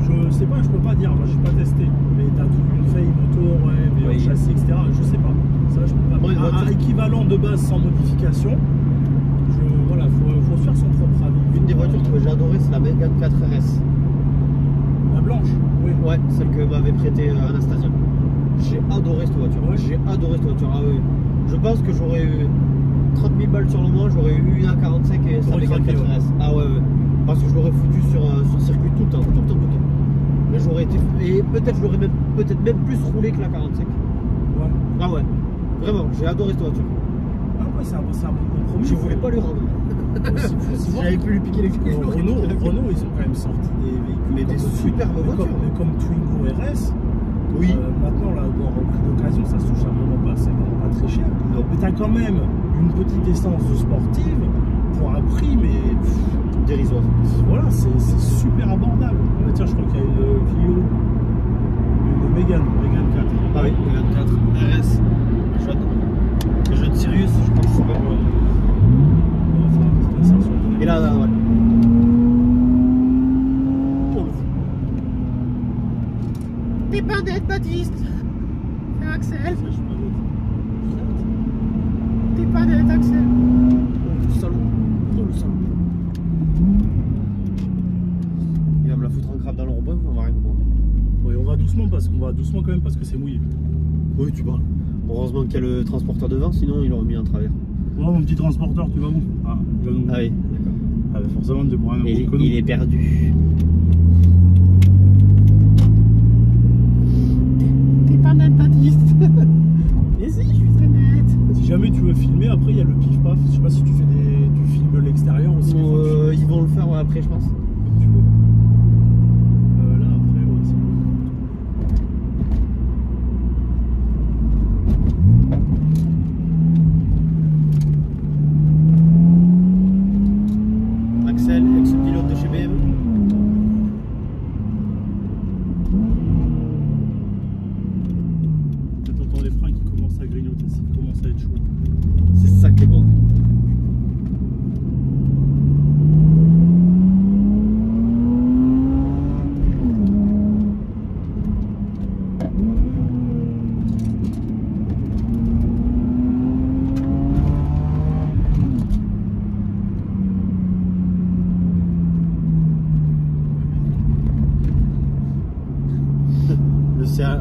Je sais pas, je peux pas dire, moi je suis pas testé. Mais t'as tout une Fame moto, ouais, mais châssis, etc. Je sais pas. Ça, je peux pas. Un équivalent de base sans modification. Voilà, faut se faire son propre avis. Une des voitures que j'ai adoré, c'est la Mégane 4 RS. La blanche, oui. Ouais, celle que m'avait prêtée Anastasia. J'ai adoré cette voiture. Ouais. J'ai adoré cette voiture. Ah, oui. Je pense que j'aurais eu 30 000 balles sur le moment, j'aurais eu une A45 et ça avec un 4RS. Ah ouais. Parce que je l'aurais foutu sur circuit tout le temps. Mais j'aurais été. Et peut-être je l'aurais même plus roulé que la 45. Ouais. Ah ouais. Vraiment, j'ai adoré cette voiture. Ah ouais, c'est un bon compromis. Je voulais pas lui rendre. Si j'avais pu lui piquer les clés. Renault, ils ont quand même sorti des véhicules. Mais des superbes voitures. Comme Twingo RS. Oui. Maintenant, là, au prix d'occasion, ça se touche vraiment pas, c'est vraiment pas très cher. Non. Mais tu as quand même une petite essence sportive pour un prix, mais dérisoire. Voilà, c'est super abordable. Tiens, je crois qu'il y a une Clio, une Mégane 4. Ah oui, Mégane 4 RS jaune Sirius, je pense que c'est pas bon. Et là, ouais. T'es pas d'être Baptiste. C'est Axel. T'es pas d'être Axel. Oh le salaud. Oh le salaud. Il va me la foutre en crabe dans le robot, on va rien comprendre. Oui, on va doucement parce quand même parce que c'est mouillé. Oui, tu parles. Heureusement qu'il y a le transporteur devant, sinon il aurait mis un travers. Oh mon petit transporteur, tu vas où? Ah, il va nous... Ah oui, d'accord. Ah bah forcément tu pourras même il est perdu. T'es pas net, Baptiste. Mais si, je suis très net. Si jamais tu veux filmer, après il y a le pif paf. Je sais pas si tu filmes l'extérieur aussi. Ils vont le faire après, je pense. Comme tu veux. Là après, ouais, c'est bon. Axel, ex-pilote de chez BM. T'entends les freins qui commencent à grignoter, ça commence à être chaud. C'est ça qui est bon.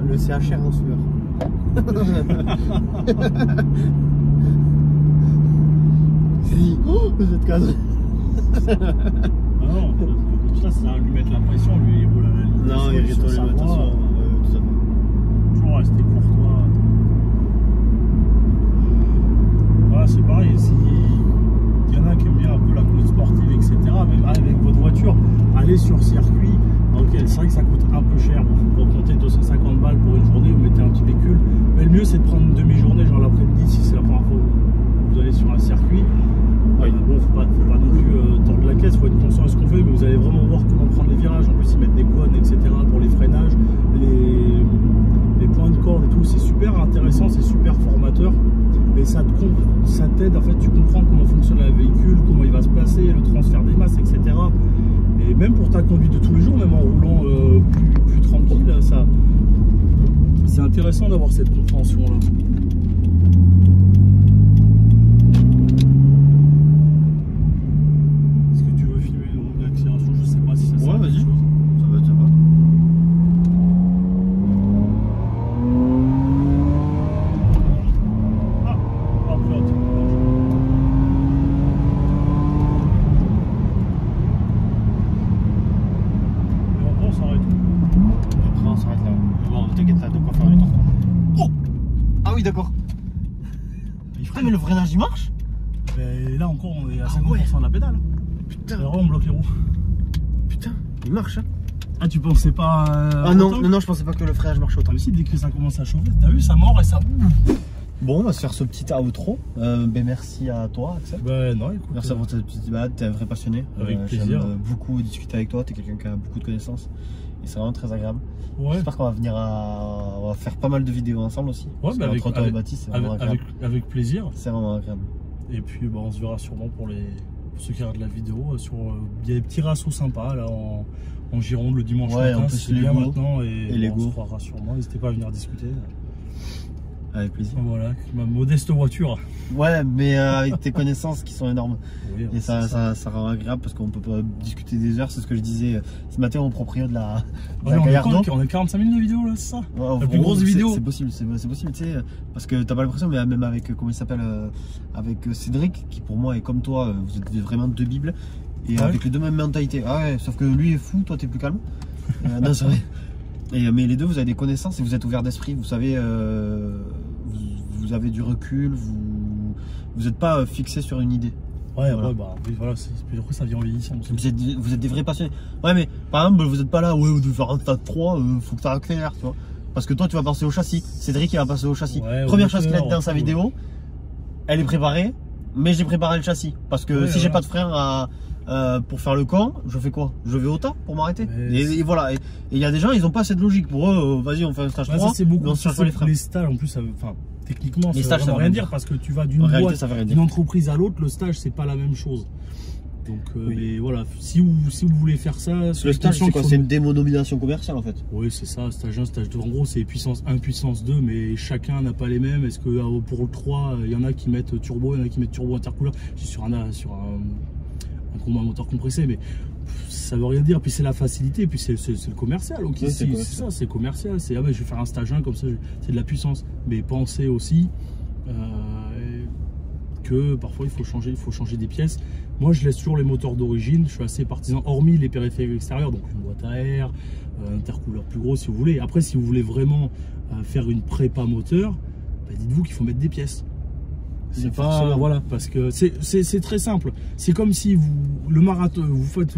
Le CHR en sueur. Si, oh, vous êtes cadré. Ah non, ça va lui mettre la pression, lui il roule à la ligne. Non, il reste les attention, tout ça. Toujours rester courtois. Voilà, c'est pareil, si il y en a qui aiment bien un peu la conduite sportive, etc., même avec votre voiture, aller sur circuit. Ok, c'est vrai que ça coûte un peu cher, bon, faut pas compter 250 balles pour une journée, vous mettez un petit véhicule, mais le mieux c'est de prendre une demi-journée, genre l'après-midi, si c'est la première fois que vous allez sur un circuit. Oui. Bon, faut pas non plus tordre la caisse, faut être conscient de ce qu'on fait, mais vous allez vraiment voir comment prendre les virages, en plus ils mettent des cônes, etc. pour les freinages, les points de corde et tout, c'est super intéressant, c'est super formateur, mais ça t'aide, en fait, tu comprends comment fonctionne le véhicule, comment il va se placer, le transfert des masses, etc. Et même pour ta conduite de tous les jours, même en roulant plus tranquille, c'est intéressant d'avoir cette compréhension-là. Est-ce que tu veux filmer une accélération? Je sais pas si ça sert. Ouais, vas-y. Ça va être sympa. Ah, flotte. On s'arrête. Après on s'arrête là. Bon, t'inquiète, t'as de quoi faire du temps. Oh! Ah oui, d'accord. Putain, mais le freinage il marche? Ben, là encore, on est à 50% ouais. de la pédale. Putain. Alors, on bloque les roues. Putain, il marche hein. Ah, tu pensais pas. Ah non, je pensais pas que le freinage marche autant. Ah, mais si, dès que ça commence à chauffer, t'as vu, ça mord et ça. Bon, on va se faire ce petit outro. Ben, merci à toi, Axel. Ben, non, écoute. Merci pour cette petite balade, t'es un vrai passionné. Avec plaisir. J'aime beaucoup discuter avec toi, t'es quelqu'un qui a beaucoup de connaissances. Et c'est vraiment très agréable. Ouais. J'espère qu'on va venir on va faire pas mal de vidéos ensemble aussi. Ouais, bah entre toi et Baptiste, c'est vraiment agréable. avec plaisir. C'est vraiment agréable. Et puis bah, on se verra sûrement pour ceux qui regardent la vidéo. Il y a des petits rassos sympas là en Gironde le dimanche matin. En plus, c'est bien Lego. maintenant et Lego. on se croira sûrement. N'hésitez pas à venir discuter. Avec plaisir. Voilà, ma modeste voiture. Ouais, mais avec tes connaissances qui sont énormes. Oui, et ça rend agréable parce qu'on peut pas discuter des heures. C'est ce que je disais ce matin au proprio de la Gallardo. On a 45 minutes de vidéo là, c'est ça? Ouais, la plus grosse vidéo. C'est possible, tu sais, parce que t'as pas l'impression, mais même avec, comment il s'appelle, avec Cédric, qui pour moi est comme toi, vous êtes vraiment deux bibles, et avec les deux mêmes mentalités. Ah ouais, sauf que lui est fou, toi t'es plus calme. Non, c'est vrai. Mais les deux, vous avez des connaissances et vous êtes ouverts d'esprit, vous savez, vous avez du recul, vous n'êtes pas fixé sur une idée. Ouais, voilà. Voilà, après ça vient en vieillissant. Vous êtes des vrais passionnés. Ouais, mais par exemple, vous n'êtes pas là, ouais, vous devez faire un stade 3, faut que tu accélères, tu vois. Parce que toi, tu vas passer au châssis. Cédric, il va passer au châssis. Ouais, première chose qu'il a dit dans sa vidéo, elle est préparée, mais j'ai préparé le châssis. Parce que si j'ai pas de frein pour faire le camp, je fais quoi? Je vais au tas pour m'arrêter. Et voilà. Et il y a des gens, ils ont pas cette logique. Pour eux, vas-y, on fait un stage 3. Ça, c'est beaucoup. On se cherche pas les freins. Les stages, en plus, enfin, techniquement, les ça stages, veut rien dire parce que tu vas d'une boîte, d'une entreprise à l'autre, le stage, c'est pas la même chose. Donc, mais voilà, si vous voulez faire ça, le stage, c'est quoi? C'est une dénomination commerciale en fait. Oui, c'est ça, stage 1, stage 2. En gros, c'est puissance 1, puissance 2, mais chacun n'a pas les mêmes. Est-ce que pour le 3, il y en a qui mettent turbo, il y en a qui mettent turbo intercooleur? Sur un combat moteur compressé, mais ça veut rien dire. Puis c'est la facilité, puis c'est le commercial. Okay, c'est ça, c'est commercial. C'est je vais faire un stage 1 comme ça, c'est de la puissance. Mais pensez aussi que parfois il faut changer des pièces. Moi, je laisse toujours les moteurs d'origine. Je suis assez partisan, hormis les périphériques extérieurs, donc une boîte à air, intercooleur plus gros si vous voulez. Après, si vous voulez vraiment faire une prépa moteur, dites-vous qu'il faut mettre des pièces. C'est pas voilà, parce que c'est très simple. C'est comme si le marathon,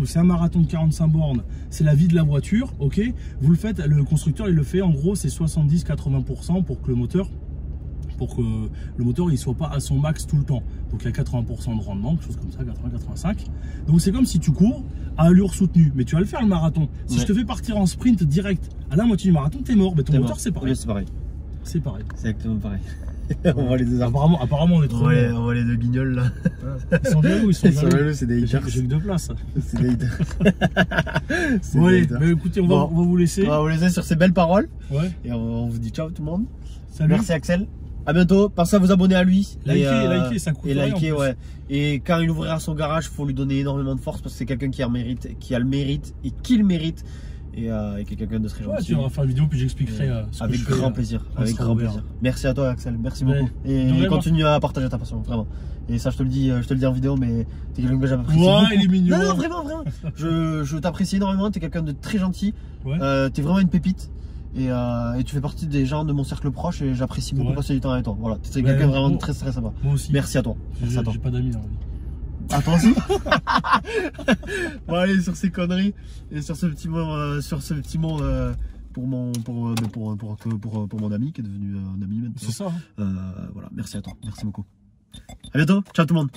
c'est un marathon de 45 bornes, c'est la vie de la voiture, ok. Vous le faites, le constructeur il le fait en gros, c'est 70-80% pour que le moteur il soit pas à son max tout le temps. Donc il y a 80% de rendement, quelque chose comme ça, 80-85. Donc c'est comme si tu cours à allure soutenue, mais tu vas le faire le marathon. Si je te fais partir en sprint direct à la moitié du marathon, t'es mort. Mais ton moteur c'est pareil. C'est pareil. C'est pareil. C'est exactement pareil. On voit les deux apparemment on est trop. On voit les deux guignols là. Ils sont jaloux, ils sont jaloux. C'est des haters. J'ai que 2 places. C'est des haters. Bon allez, mais écoutez, on va vous laisser. On va vous laisser sur ces belles paroles. Ouais. Et on vous dit ciao tout le monde. Salut. Merci Axel. À bientôt. Pensez à vous abonner à lui. Liker, ça coûte rien. Et ouais. Et quand il ouvrira son garage, il faut lui donner énormément de force parce que c'est quelqu'un qui a le mérite et qui le mérite. Et qui est quelqu'un de très gentil. Tu vas faire une vidéo puis j'expliquerai avec grand plaisir. Avec grand plaisir. Merci à toi Axel, merci beaucoup. Et continue à partager ta passion, vraiment. Et ça je te le dis en vidéo, mais t'es quelqu'un que j'apprécie beaucoup. Il est mignon. Non, vraiment. Je t'apprécie énormément, t'es quelqu'un de très gentil. Ouais. T'es vraiment une pépite. Et tu fais partie des gens de mon cercle proche et j'apprécie beaucoup passer du temps avec toi. Voilà, t'es quelqu'un vraiment de très sympa. Moi aussi. Merci à toi. J'ai pas d'amis dans la vie. Ah, toi aussi. Bon allez, sur ces conneries et sur ce petit mot, pour mon ami qui est devenu un ami maintenant. C'est ça. Voilà, merci à toi, merci beaucoup. À bientôt, ciao tout le monde.